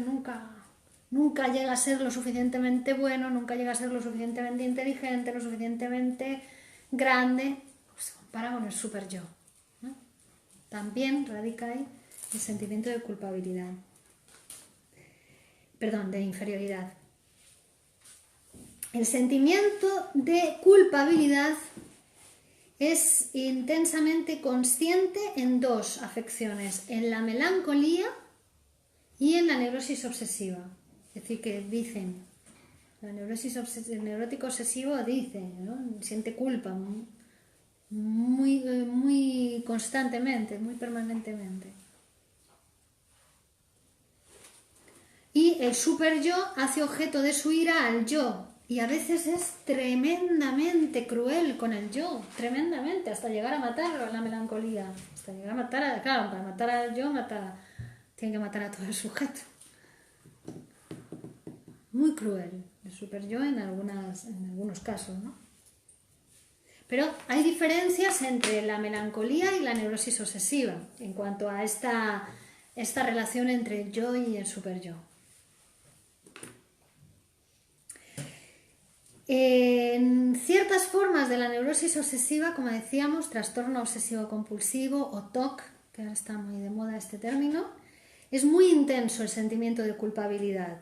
Speaker 1: nunca llega a ser lo suficientemente bueno, nunca llega a ser lo suficientemente inteligente, lo suficientemente grande, pues se compara con el superyo, ¿no? También radica ahí el sentimiento de culpabilidad. Perdón, de inferioridad. El sentimiento de culpabilidad es intensamente consciente en dos afecciones, en la melancolía y en la neurosis obsesiva. Es decir, que dicen, el neurótico obsesivo dice, ¿no?, siente culpa muy constantemente, muy permanentemente. Y el super yo hace objeto de su ira al yo. Y a veces es tremendamente cruel con el yo, tremendamente, hasta llegar a matarlo, la melancolía. Hasta llegar a matar, claro, para matar al yo, tiene que matar a todo el sujeto. Muy cruel, el super yo en algunos casos, ¿no? Pero hay diferencias entre la melancolía y la neurosis obsesiva en cuanto a esta relación entre el yo y el super yo. En ciertas formas de la neurosis obsesiva, como decíamos, trastorno obsesivo compulsivo o TOC, que ahora está muy de moda este término, es muy intenso el sentimiento de culpabilidad,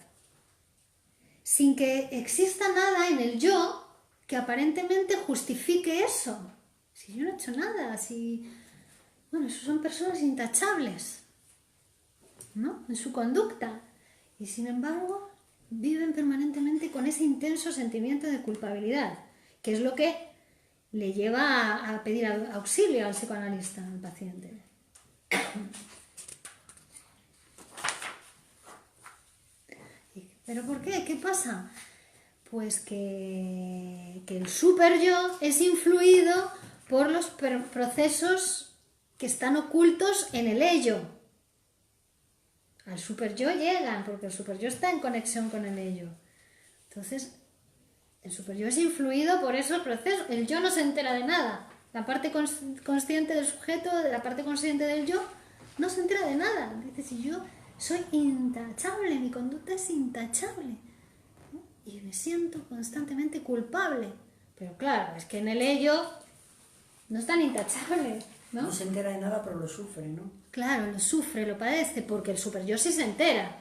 Speaker 1: sin que exista nada en el yo que aparentemente justifique eso. Si yo no he hecho nada, bueno, eso son personas intachables, ¿no? En su conducta. Y sin embargo, viven permanentemente con ese intenso sentimiento de culpabilidad, que es lo que le lleva a pedir auxilio al psicoanalista, al paciente. ¿Pero por qué? ¿Qué pasa? Pues que el super yo es influido por los procesos que están ocultos en el ello. Al super yo llegan, porque el super yo está en conexión con el ello. Entonces, el super yo es influido por esos procesos. El yo no se entera de nada. La parte consciente del sujeto, la parte consciente del yo, no se entera de nada. Dice, si yo soy intachable, mi conducta es intachable. Y me siento constantemente culpable. Pero claro, es que en el ello no es tan intachable, ¿no?
Speaker 2: No se entera de nada, pero lo sufre, ¿no?
Speaker 1: Claro, lo sufre, lo padece, porque el super yo sí se entera.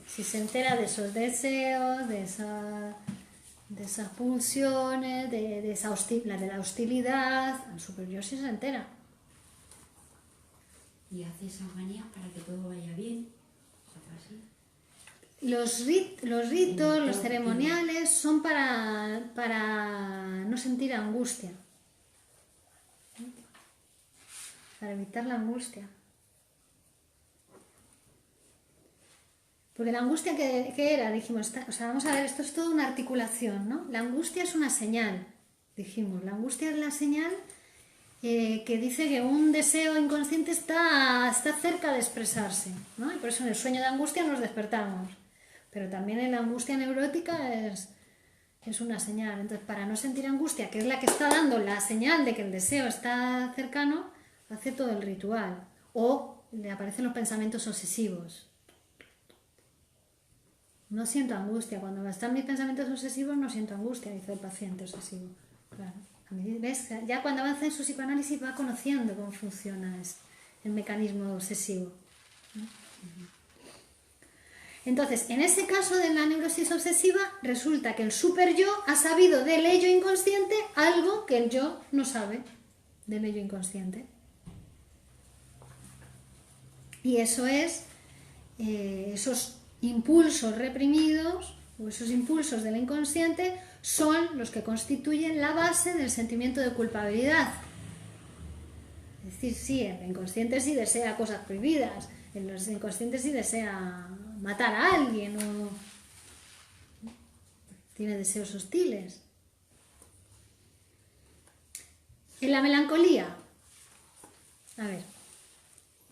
Speaker 1: Sí se entera de esos deseos, de esas pulsiones, de la hostilidad. El super yo sí se entera.
Speaker 2: Y hace esa manía para que todo vaya bien. Así.
Speaker 1: Los ritos, los ceremoniales son para no sentir angustia. Para evitar la angustia. Porque la angustia, ¿qué era? Dijimos, vamos a ver, esto es toda una articulación, ¿no? La angustia es una señal, dijimos. La angustia es la señal que dice que un deseo inconsciente está cerca de expresarse, ¿no? Y por eso en el sueño de angustia nos despertamos. Pero también en la angustia neurótica es una señal. Entonces, para no sentir angustia, que es la que está dando la señal de que el deseo está cercano, hace todo el ritual. O le aparecen los pensamientos obsesivos. No siento angustia. Cuando están mis pensamientos obsesivos no siento angustia, dice el paciente obsesivo. Claro. ¿Ves? Ya cuando avanza en su psicoanálisis va conociendo cómo funciona el mecanismo obsesivo. Entonces, en ese caso de la neurosis obsesiva, resulta que el super yo ha sabido del ello inconsciente algo que el yo no sabe del ello inconsciente. Y eso es esos impulsos reprimidos o esos impulsos del inconsciente son los que constituyen la base del sentimiento de culpabilidad. Es decir, sí, el inconsciente sí desea cosas prohibidas, el inconsciente sí desea matar a alguien o tiene deseos hostiles. En la melancolía, a ver,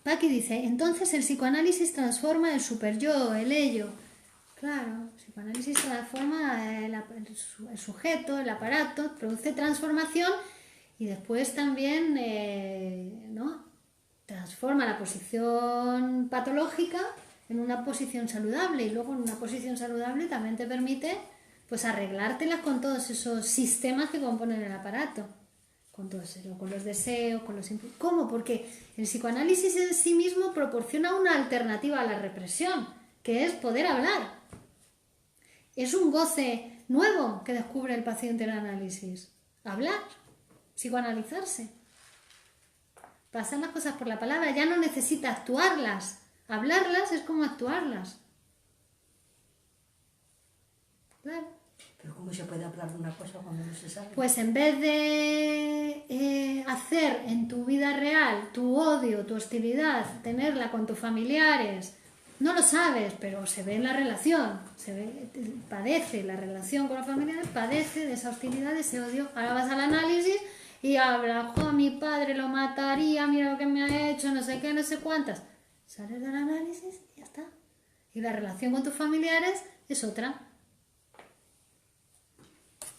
Speaker 1: Paqui dice, entonces el psicoanálisis transforma el superyo, el ello. Claro, el psicoanálisis transforma el sujeto, el aparato, produce transformación y después también ¿no? transforma la posición patológica en una posición saludable y luego en una posición saludable también te permite pues arreglártelas con todos esos sistemas que componen el aparato. Con todo eso, con los deseos, con los impulsos. ¿Cómo? Porque el psicoanálisis en sí mismo proporciona una alternativa a la represión, que es poder hablar. Es un goce nuevo que descubre el paciente en el análisis. Hablar, psicoanalizarse. Pasar las cosas por la palabra, ya no necesita actuarlas. Hablarlas es como actuarlas. Claro.
Speaker 2: Pero ¿cómo se puede hablar de una cosa cuando no se sabe?
Speaker 1: Pues en vez de hacer en tu vida real tu odio, tu hostilidad, tenerla con tus familiares No lo sabes, pero se ve en la relación, se ve, padece la relación con los familiares, padece de esa hostilidad, de ese odio. Ahora vas al análisis y habla, jo, mi padre lo mataría, mira lo que me ha hecho, no sé qué, no sé cuántas. Sales del análisis y ya está. Y la relación con tus familiares es otra.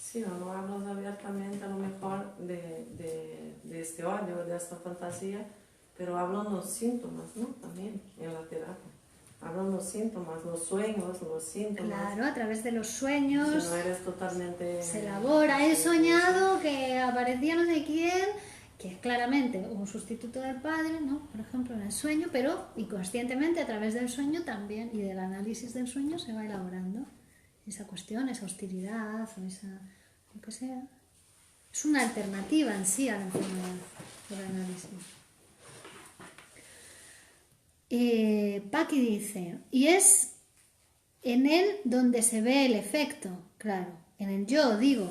Speaker 4: Sí, o no hablas abiertamente a lo mejor de este odio, de esta fantasía, pero hablan los síntomas, ¿no? También en la terapia. Hablan los síntomas, los sueños, los síntomas.
Speaker 1: Claro, a través de los sueños.
Speaker 4: Si no eres totalmente...
Speaker 1: Se elabora, he soñado que aparecía no sé quién, que es claramente un sustituto del padre, ¿no? Por ejemplo, en el sueño, pero inconscientemente a través del sueño también y del análisis del sueño se va elaborando esa cuestión, esa hostilidad o esa, lo que sea. Es una alternativa en sí a la enfermedad, el análisis. Paqui dice, y es en él donde se ve el efecto, claro, en el yo, digo,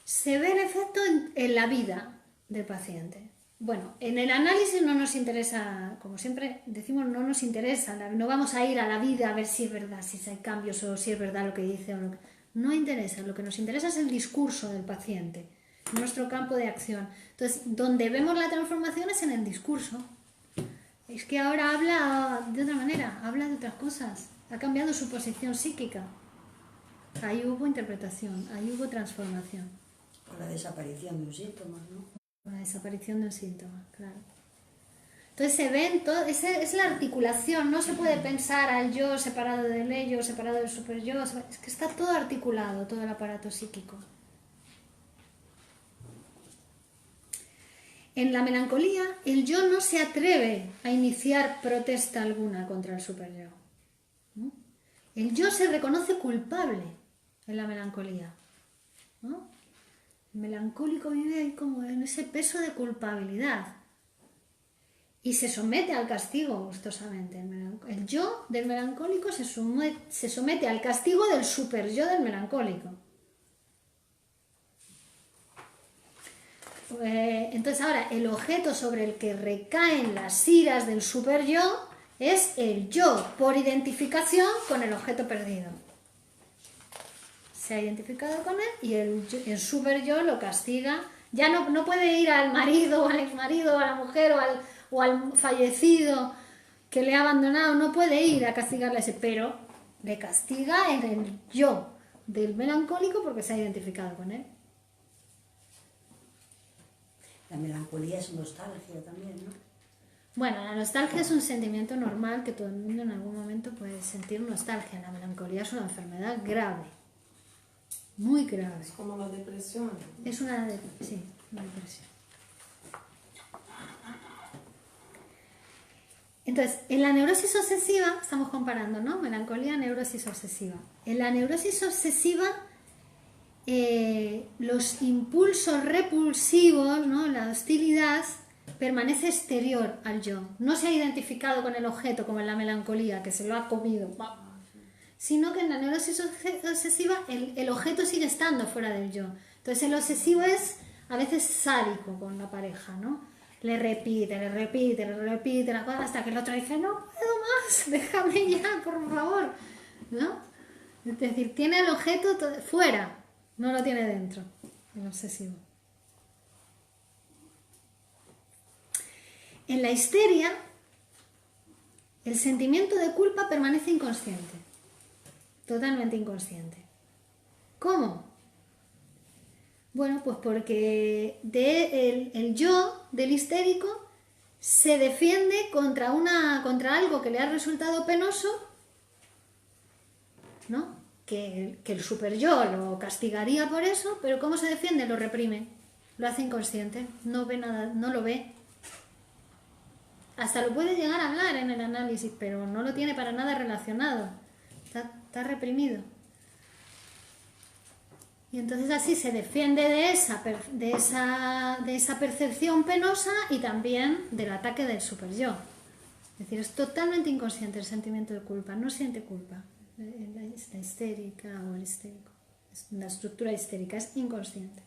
Speaker 1: se ve el efecto en la vida del paciente. Bueno, en el análisis no nos interesa, como siempre decimos, no nos interesa, no vamos a ir a la vida a ver si es verdad, si hay cambios o si es verdad lo que dice o no. No interesa, lo que nos interesa es el discurso del paciente, nuestro campo de acción. Entonces, donde vemos la transformación es en el discurso. Es que ahora habla de otra manera, habla de otras cosas, ha cambiado su posición psíquica. Ahí hubo interpretación, ahí hubo transformación.
Speaker 2: Con la desaparición de un síntoma, ¿no?
Speaker 1: Con la desaparición del síntoma, claro. Entonces se ven todo, es la articulación, no se puede pensar al yo separado del ello, separado del superyo, es que está todo articulado, todo el aparato psíquico. En la melancolía, el yo no se atreve a iniciar protesta alguna contra el superyo. ¿No? El yo se reconoce culpable en la melancolía. ¿No? El melancólico vive ahí como en ese peso de culpabilidad y se somete al castigo gustosamente. El yo del melancólico se somete al castigo del superyo del melancólico. Entonces ahora el objeto sobre el que recaen las iras del superyo es el yo por identificación con el objeto perdido. Se ha identificado con él y el superyo lo castiga. Ya no puede ir al marido o al exmarido o a la mujer o al fallecido que le ha abandonado, no puede ir a castigarle a ese, pero le castiga en el yo del melancólico porque se ha identificado con él.
Speaker 2: La melancolía es nostalgia también, ¿no?
Speaker 1: Bueno, la nostalgia es un sentimiento normal que todo el mundo en algún momento puede sentir nostalgia. La melancolía es una enfermedad grave, muy grave.
Speaker 4: Es como la depresión.
Speaker 1: Es una depresión. Entonces, en la neurosis obsesiva, estamos comparando, ¿no? Melancolía, neurosis obsesiva. En la neurosis obsesiva, los impulsos repulsivos, ¿no? La hostilidad permanece exterior al yo. No se ha identificado con el objeto como en la melancolía, que se lo ha comido, sino que en la neurosis obsesiva el objeto sigue estando fuera del yo. Entonces el obsesivo es a veces sádico con la pareja, ¿no? Le repite hasta que el otro dice, no puedo más, déjame ya, por favor, ¿no? Es decir, tiene el objeto fuera, no lo tiene dentro, el obsesivo. En la histeria, el sentimiento de culpa permanece inconsciente, totalmente inconsciente. ¿Cómo? Bueno, pues porque el yo del histérico se defiende contra algo que le ha resultado penoso, ¿no? Que el superyo lo castigaría por eso, pero ¿cómo se defiende? Lo reprime, lo hace inconsciente, no ve nada, no lo ve. Hasta lo puede llegar a hablar en el análisis, pero no lo tiene para nada relacionado, está reprimido. Y entonces así se defiende de esa percepción penosa y también del ataque del superyo. Es decir, es totalmente inconsciente el sentimiento de culpa, no siente culpa. La histérica o el histérico, la estructura histérica es inconsciente.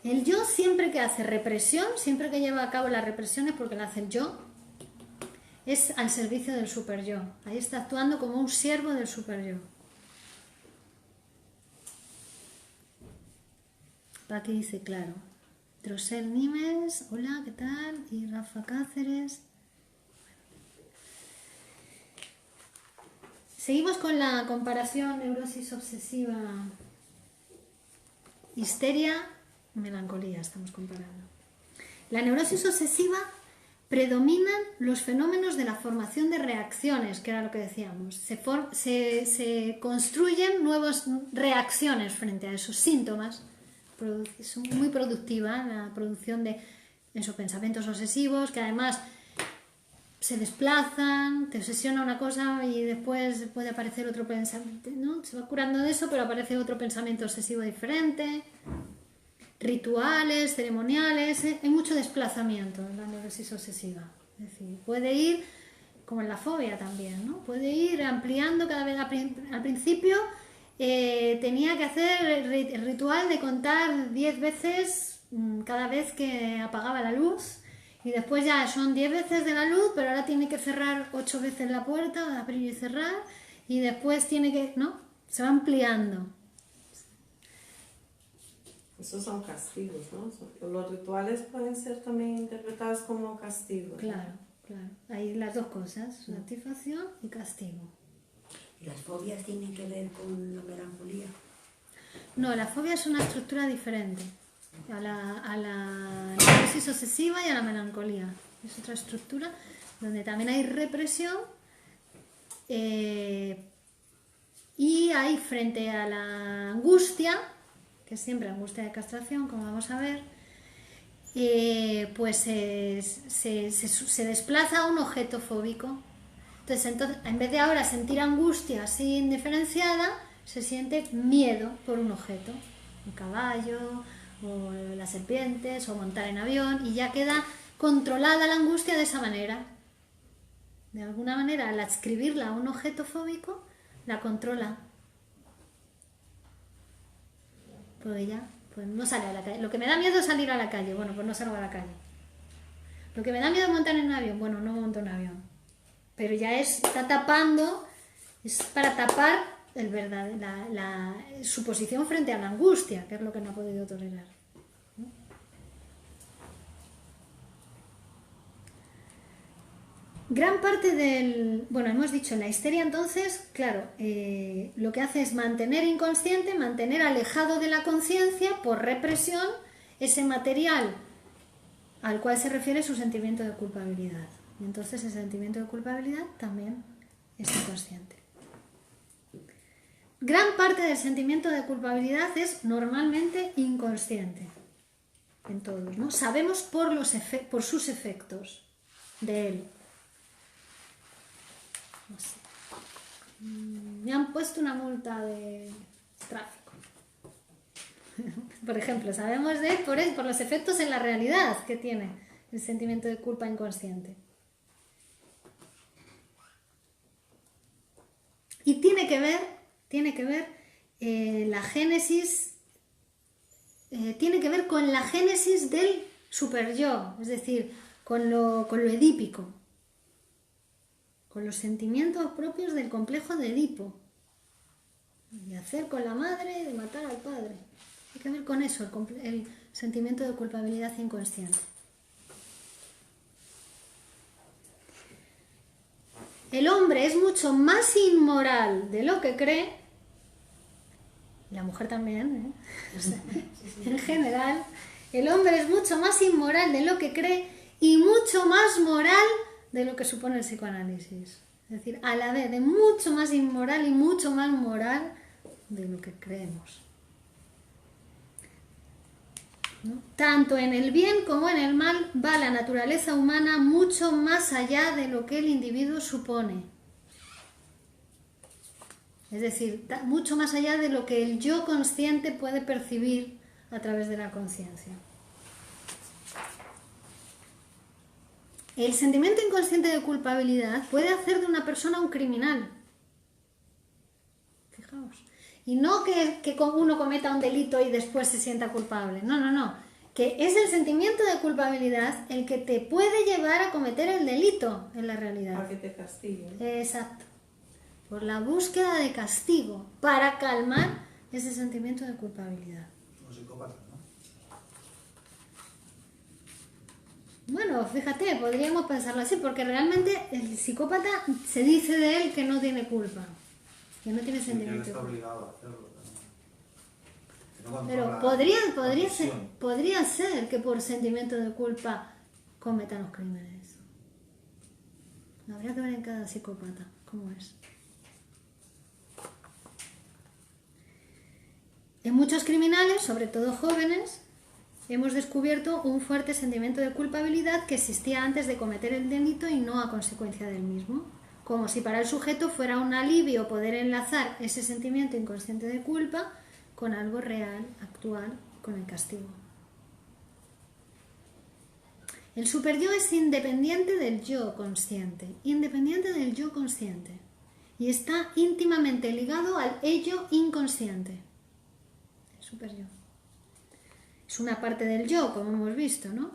Speaker 1: El yo siempre que hace represión, siempre que lleva a cabo las represiones, porque la hace el yo, es al servicio del super yo. Ahí está actuando como un siervo del super yo. Paqui dice, claro. Drosel Nimes, hola, ¿qué tal? Y Rafa Cáceres. Seguimos con la comparación neurosis obsesiva, histeria, melancolía, estamos comparando. La neurosis obsesiva predominan los fenómenos de la formación de reacciones, que era lo que decíamos. Se construyen nuevas reacciones frente a esos síntomas. Es muy productiva la producción de esos pensamientos obsesivos, que además se desplazan, te obsesiona una cosa y después puede aparecer otro pensamiento, ¿no? Se va curando de eso, pero aparece otro pensamiento obsesivo diferente. Rituales, ceremoniales, hay mucho desplazamiento en la neurosis obsesiva. Es decir, puede ir, como en la fobia también, ¿no? Puede ir ampliando cada vez. Al principio tenía que hacer el ritual de contar 10 veces cada vez que apagaba la luz. Y después ya son 10 veces de la luz, pero ahora tiene que cerrar 8 veces la puerta, abrir y cerrar, y después tiene que, ¿no? Se va ampliando.
Speaker 4: Esos son castigos, ¿no? Los rituales pueden ser también interpretados como castigos.
Speaker 1: Claro, claro. Hay las dos cosas, satisfacción y castigo.
Speaker 2: ¿Y las fobias tienen que ver con la melancolía?
Speaker 1: No, la fobia es una estructura diferente a la neurosis obsesiva y a la melancolía. Es otra estructura donde también hay represión y hay frente a la angustia, que es siempre angustia de castración, como vamos a ver, pues se desplaza a un objeto fóbico. Entonces, en vez de ahora sentir angustia así indiferenciada, se siente miedo por un objeto, un caballo, o las serpientes, o montar en avión, y ya queda controlada la angustia de esa manera. De alguna manera, al adscribirla a un objeto fóbico, la controla. Pues ya, pues no sale a la calle. Lo que me da miedo es salir a la calle, bueno, pues no salgo a la calle. Lo que me da miedo es montar en un avión, bueno, no monto en un avión. Pero ya está tapando, es para tapar su posición frente a la angustia, que es lo que no ha podido tolerar. ¿No? Gran parte bueno, hemos dicho, la histeria entonces, claro, lo que hace es mantener inconsciente, mantener alejado de la conciencia por represión ese material al cual se refiere su sentimiento de culpabilidad. Y entonces ese sentimiento de culpabilidad también es inconsciente. Gran parte del sentimiento de culpabilidad es normalmente inconsciente en todos, ¿no? Sabemos por sus efectos de él. No sé. Me han puesto una multa de tráfico. Por ejemplo, sabemos de él por los efectos en la realidad que tiene el sentimiento de culpa inconsciente. Y tiene que ver la génesis, tiene que ver con la génesis del superyo, es decir, con lo edípico, con los sentimientos propios del complejo de Edipo, de hacer con la madre y de matar al padre. Tiene que ver con eso, el sentimiento de culpabilidad inconsciente. El hombre es mucho más inmoral de lo que cree, la mujer también, ¿eh? O sea, en general, el hombre es mucho más inmoral de lo que cree y mucho más moral de lo que supone el psicoanálisis. Es decir, a la vez de mucho más inmoral y mucho más moral de lo que creemos. ¿No? Tanto en el bien como en el mal va la naturaleza humana mucho más allá de lo que el individuo supone. Es decir, mucho más allá de lo que el yo consciente puede percibir a través de la conciencia. El sentimiento inconsciente de culpabilidad puede hacer de una persona un criminal. Fijaos. Y no que uno cometa un delito y después se sienta culpable. No, no, no. que es el sentimiento de culpabilidad el que te puede llevar a cometer el delito en la realidad.
Speaker 4: Para que te castiguen.
Speaker 1: Exacto. Por la búsqueda de castigo, para calmar ese sentimiento de culpabilidad.
Speaker 5: Los psicópatas, ¿no?
Speaker 1: Bueno, fíjate, podríamos pensarlo así, porque realmente el psicópata se dice de él que no tiene culpa, que no tiene
Speaker 5: Sí, que él
Speaker 1: sentimiento de
Speaker 5: está
Speaker 1: culpa.
Speaker 5: obligado a hacerlo también. Que no controla
Speaker 1: Pero
Speaker 5: la
Speaker 1: podría
Speaker 5: presión.
Speaker 1: ser que por sentimiento de culpa cometan los crímenes. Habría que ver en cada psicópata cómo es. En muchos criminales, sobre todo jóvenes, hemos descubierto un fuerte sentimiento de culpabilidad que existía antes de cometer el delito y no a consecuencia del mismo. Como si para el sujeto fuera un alivio poder enlazar ese sentimiento inconsciente de culpa con algo real, actual, con el castigo. El superyo es independiente del yo consciente, y está íntimamente ligado al ello inconsciente. El superyo. Es una parte del yo, como hemos visto, ¿no?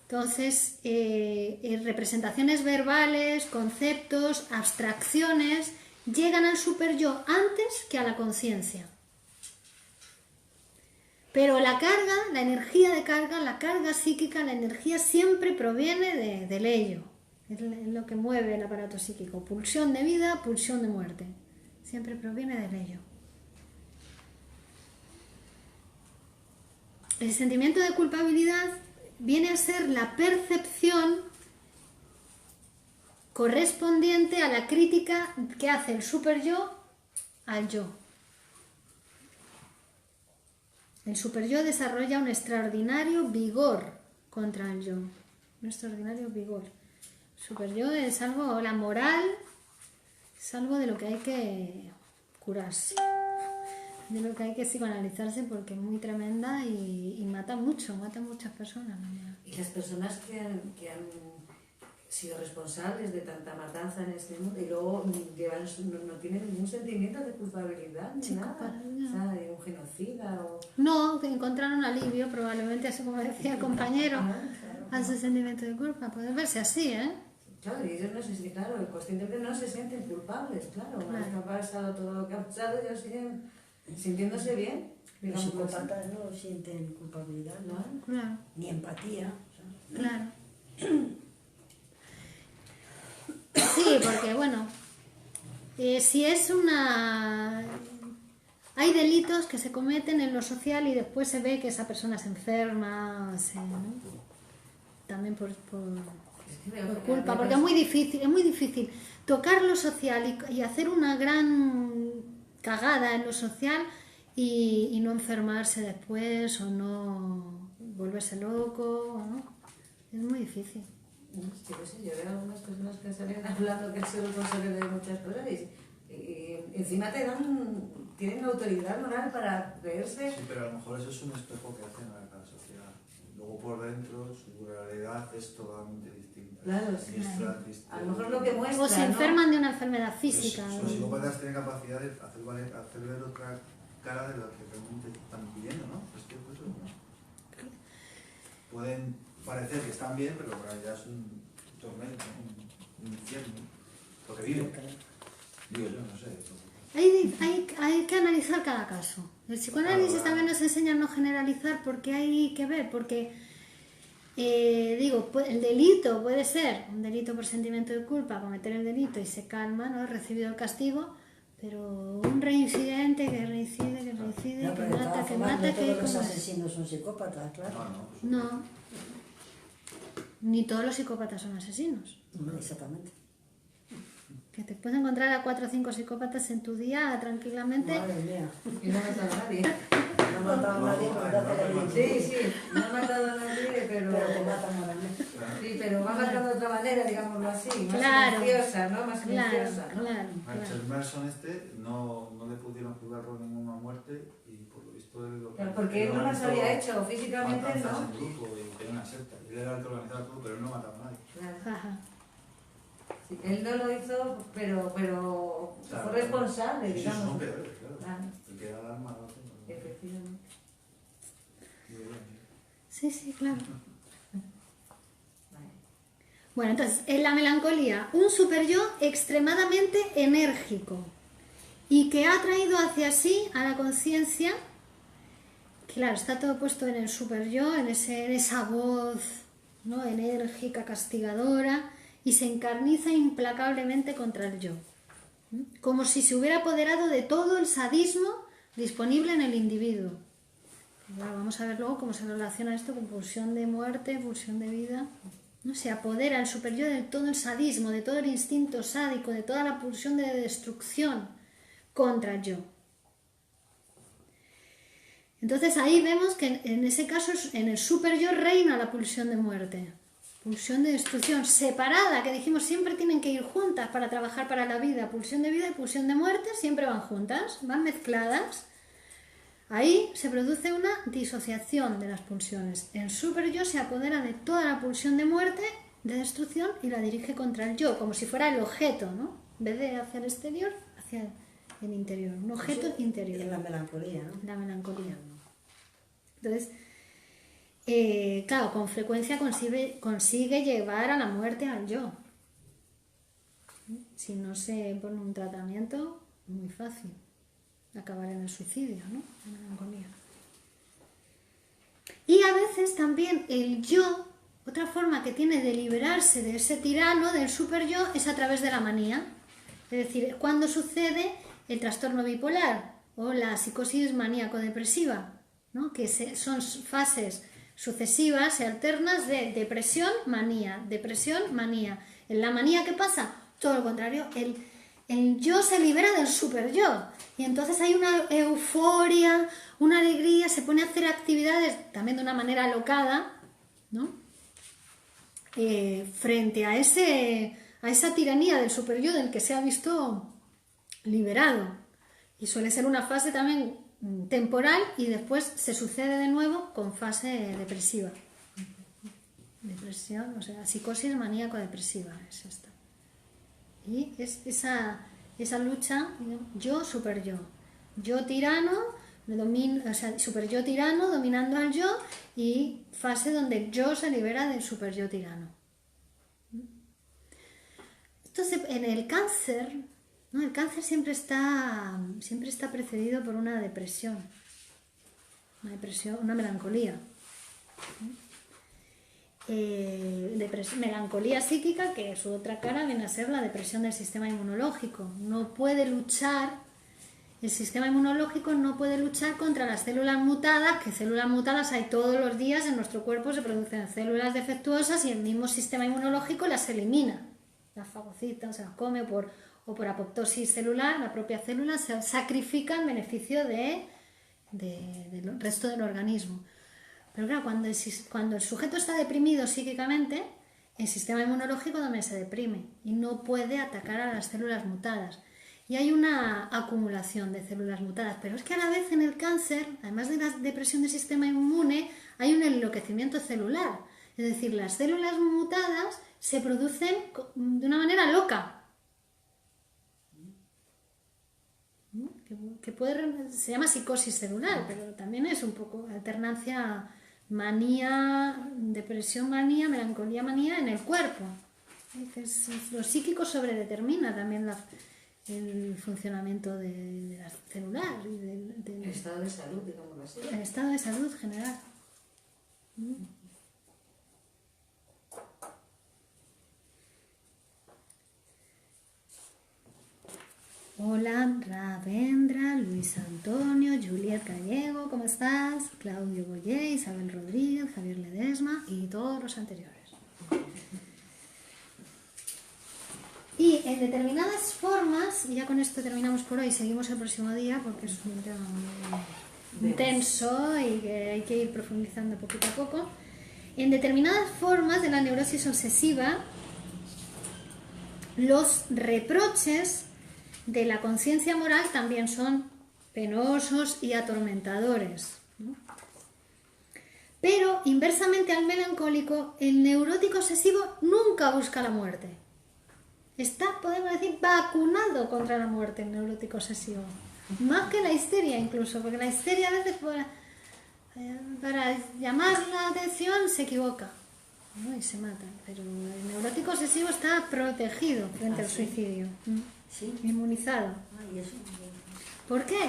Speaker 1: Entonces, representaciones verbales, conceptos, abstracciones, llegan al superyo antes que a la conciencia. Pero la carga, la energía de carga, la carga psíquica, la energía siempre proviene del ello. Es lo que mueve el aparato psíquico. Pulsión de vida, pulsión de muerte. Siempre proviene del ello. El sentimiento de culpabilidad viene a ser la percepción correspondiente a la crítica que hace el superyo al yo. El superyo desarrolla un extraordinario vigor contra el yo. Un extraordinario vigor. El superyo es algo, la moral es algo de lo que hay que curarse. De lo que hay que psicoanalizarse porque es muy tremenda y mata mucho, mata a muchas personas.
Speaker 3: Y las personas que han sido responsables de tanta matanza en este mundo y luego no tienen ningún sentimiento de culpabilidad ni nada.
Speaker 1: No.
Speaker 3: O sea, de un genocida o...
Speaker 1: No, que encontraron alivio probablemente, así como decía el compañero,
Speaker 3: Claro.
Speaker 1: a ese sentimiento de culpa. Puede verse así, ¿eh?
Speaker 3: Claro, y ellos no se sienten, claro, conscientemente no se sienten culpables, claro. Una vez que ha pasado todo lo que ha pasado, ellos siguen sintiéndose bien.
Speaker 2: Los
Speaker 3: Digamos,
Speaker 2: psicópatas no sienten culpabilidad, ¿no?
Speaker 1: Claro,
Speaker 2: Ni empatía. ¿sabes?
Speaker 1: claro. Sí, porque bueno, si es una... Hay delitos que se cometen en lo social y después se ve que esa persona se enferma, ¿no? También por culpa, porque es muy difícil tocar lo social y hacer una gran cagada en lo social y no enfermarse después o no volverse loco, ¿no? Es muy difícil.
Speaker 3: Yo qué sé, yo veo algunas personas que salen hablando que han sido responsables de muchas cosas y encima tienen autoridad moral para creerse.
Speaker 5: Sí, pero a lo mejor eso es un espejo que hacen a cada sociedad. Luego por dentro su realidad es totalmente distinta.
Speaker 3: Claro,
Speaker 5: Y es triste.
Speaker 3: A lo mejor lo que muestra,
Speaker 1: O se enferman de una enfermedad física.
Speaker 5: Los psicópatas tienen capacidad de hacer ver otra cara de lo que realmente están viviendo, ¿no? Es que eso, ¿no? Pueden parecer que están bien, pero en realidad es un tormento, un infierno. Lo que viven. Digo yo, no sé.
Speaker 1: Hay que analizar cada caso. El psicoanálisis
Speaker 5: Claro.
Speaker 1: también nos enseña a no generalizar porque hay que ver, porque el delito puede ser un delito por sentimiento de culpa, cometer el delito y se calma, ¿no? He recibido el castigo, pero un reincidente que reincide,
Speaker 2: No,
Speaker 1: que
Speaker 2: pero de
Speaker 1: mata,
Speaker 2: todas
Speaker 1: que
Speaker 2: formas,
Speaker 1: mata,
Speaker 2: no
Speaker 1: que...
Speaker 2: todos los
Speaker 1: ¿cómo es?
Speaker 2: asesinos son psicópatas, claro.
Speaker 1: No, ni todos los psicópatas son asesinos.
Speaker 2: Exactamente.
Speaker 1: Que te puedes encontrar a 4 o 5 psicópatas en tu día tranquilamente.
Speaker 2: Madre mía.
Speaker 3: Y no ha matado a nadie.
Speaker 2: No ha matado a nadie por hacer el delito.
Speaker 3: Sí, no ha matado a nadie,
Speaker 2: Pero te matan a la vez.
Speaker 3: Sí, pero va matando de otra manera, digámoslo así, más
Speaker 1: Claro.
Speaker 3: silenciosa, ¿no? Más
Speaker 1: Claro,
Speaker 3: silenciosa, ¿no?
Speaker 1: claro,
Speaker 5: A
Speaker 1: claro.
Speaker 5: Charles Manson no le pudieron juzgar por ninguna muerte y por lo visto él lo
Speaker 3: Claro, porque él no las había hecho físicamente,
Speaker 5: matanzas
Speaker 3: ¿no?
Speaker 5: en grupo y tenía una secta. Él era el que organizaba todo, pero él no mataba a nadie.
Speaker 3: Claro.
Speaker 1: Ajá.
Speaker 3: Sí, él no lo hizo, pero
Speaker 5: Claro,
Speaker 3: fue responsable,
Speaker 5: sí,
Speaker 3: digamos.
Speaker 5: son peores, claro.
Speaker 3: Claro.
Speaker 5: El que da el arma lo hace.
Speaker 3: Efectivamente.
Speaker 5: Muy bien.
Speaker 1: Sí, Sí, sí, claro.
Speaker 3: Vale.
Speaker 1: Bueno, entonces, en la melancolía, un superyo extremadamente enérgico y que ha traído hacia sí a la conciencia, claro, está todo puesto en el superyo, en esa voz, ¿no?, enérgica, castigadora, y se encarniza implacablemente contra el yo, como si se hubiera apoderado de todo el sadismo disponible en el individuo. Bueno, vamos a ver luego cómo se relaciona esto con pulsión de muerte, pulsión de vida. ¿No? Se apodera el superyo de todo el sadismo, de todo el instinto sádico, de toda la pulsión de destrucción contra el yo. Entonces ahí vemos que en ese caso, en el superyo reina la pulsión de muerte, pulsión de destrucción, separada, que dijimos siempre tienen que ir juntas para trabajar para la vida. Pulsión de vida y pulsión de muerte siempre van juntas, van mezcladas. Ahí se produce una disociación de las pulsiones. El superyo se apodera de toda la pulsión de muerte, de destrucción, y la dirige contra el yo, como si fuera el objeto, ¿no? En vez de hacia el exterior, hacia el interior. Un objeto
Speaker 2: Eso
Speaker 1: interior.
Speaker 2: es la melancolía, ¿no?
Speaker 1: La melancolía. Entonces, claro, con frecuencia consigue llevar a la muerte al yo. Si no se pone un tratamiento, muy fácil acabar en el suicidio, ¿no? La melancolía. Y a veces también el yo, otra forma que tiene de liberarse de ese tirano, del superyo, es a través de la manía. Es decir, cuando sucede el trastorno bipolar o la psicosis maníaco-depresiva, ¿no? Que son fases sucesivas y alternas de depresión, manía, depresión, manía. En la manía, ¿qué pasa? Todo lo contrario, el yo se libera del superyo y entonces hay una euforia, una alegría, se pone a hacer actividades también de una manera alocada, ¿no? Frente a esa tiranía del superyo del que se ha visto liberado. Y suele ser una fase también temporal y después se sucede de nuevo con fase depresiva. Depresión, o sea, psicosis maníaco-depresiva es esta. Y es esa lucha, yo, superyo. Yo tirano, o sea, superyo tirano dominando al yo, y fase donde el yo se libera del superyo tirano. Entonces, en el cáncer, ¿no? El cáncer siempre está precedido por una depresión, una melancolía. Melancolía psíquica, que su otra cara viene a ser la depresión del sistema inmunológico. No puede luchar, el sistema inmunológico no puede luchar contra las células mutadas, que células mutadas hay todos los días en nuestro cuerpo, se producen células defectuosas y el mismo sistema inmunológico las elimina, las fagocita, se las come o por apoptosis celular, la propia célula se sacrifica en beneficio del resto del organismo. Pero claro, cuando el sujeto está deprimido psíquicamente, el sistema inmunológico también se deprime y no puede atacar a las células mutadas. Y hay una acumulación de células mutadas. Pero es que a la vez en el cáncer, además de la depresión del sistema inmune, hay un enloquecimiento celular. Es decir, las células mutadas se producen de una manera loca. Se llama psicosis celular, pero también es un poco alternancia manía, depresión manía, melancolía manía en el cuerpo. Lo psíquico sobredetermina también el funcionamiento de la celular y
Speaker 3: El estado de salud, digámoslo así.
Speaker 1: el estado de salud general. Hola, Ravendra, Luis Antonio, Juliet Gallego, ¿cómo estás? Claudio Boyé, Isabel Rodríguez, Javier Ledesma y todos los anteriores. Y en determinadas formas, y ya con esto terminamos por hoy, seguimos el próximo día porque es un tema muy intenso y que hay que ir profundizando poquito a poco. En determinadas formas de la neurosis obsesiva, los reproches de la conciencia moral también son penosos y atormentadores, ¿no? Pero inversamente al melancólico, el neurótico obsesivo nunca busca la muerte. Está, podemos decir, vacunado contra la muerte el neurótico obsesivo. Más que la histeria incluso, porque la histeria a veces para llamar la atención se equivoca, ¿no? Y se mata. Pero el neurótico obsesivo está protegido frente al suicidio,
Speaker 2: Sí.
Speaker 1: inmunizado.
Speaker 2: Ah, ¿y eso?
Speaker 1: ¿Por qué?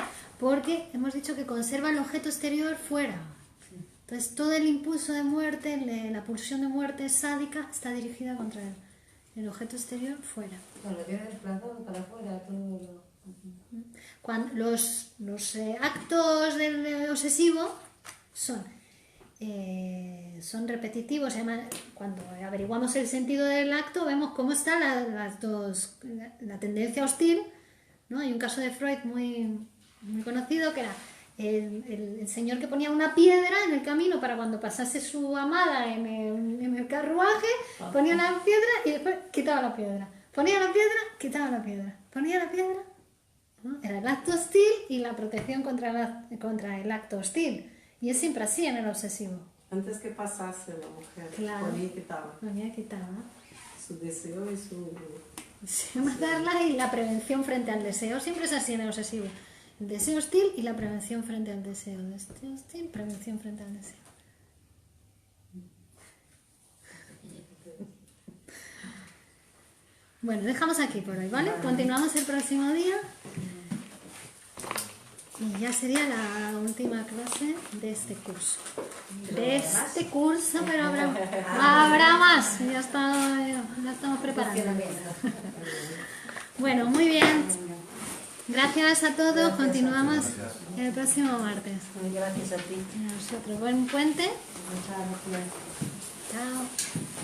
Speaker 1: Porque hemos dicho que conserva el objeto exterior fuera. Entonces todo el impulso de muerte, la pulsión de muerte sádica está dirigida contra él. El objeto exterior fuera.
Speaker 3: Bueno, lo tiene desplazado para afuera, todo lo...
Speaker 1: Cuando los actos del obsesivo son repetitivos. Cuando averiguamos el sentido del acto, vemos cómo está la tendencia hostil, ¿no? Hay un caso de Freud muy, muy conocido que era el señor que ponía una piedra en el camino para cuando pasase su amada en el carruaje, ponía la piedra y después quitaba la piedra. Ponía la piedra, quitaba la piedra. Ponía la piedra, ¿no? Era el acto hostil y la protección contra el acto hostil. Y es siempre así en el obsesivo.
Speaker 4: Antes que pasase la mujer,
Speaker 1: Claro.
Speaker 4: ponía y quitaba
Speaker 1: Ponía y quitaba.
Speaker 4: su deseo y su...
Speaker 1: Sí, matarla y la prevención frente al deseo. Siempre es así en el obsesivo. El deseo hostil y la prevención frente al deseo. Deseo hostil, prevención frente al deseo. Bueno, dejamos aquí por hoy, ¿vale? Continuamos el próximo día. Y ya sería la última clase de este curso. Pero habrá más. Ya estamos preparados. Bueno, muy bien. Gracias a todos. Continuamos el próximo martes.
Speaker 2: Gracias a ti.
Speaker 1: A nosotros. Buen puente.
Speaker 2: Muchas gracias.
Speaker 1: Chao.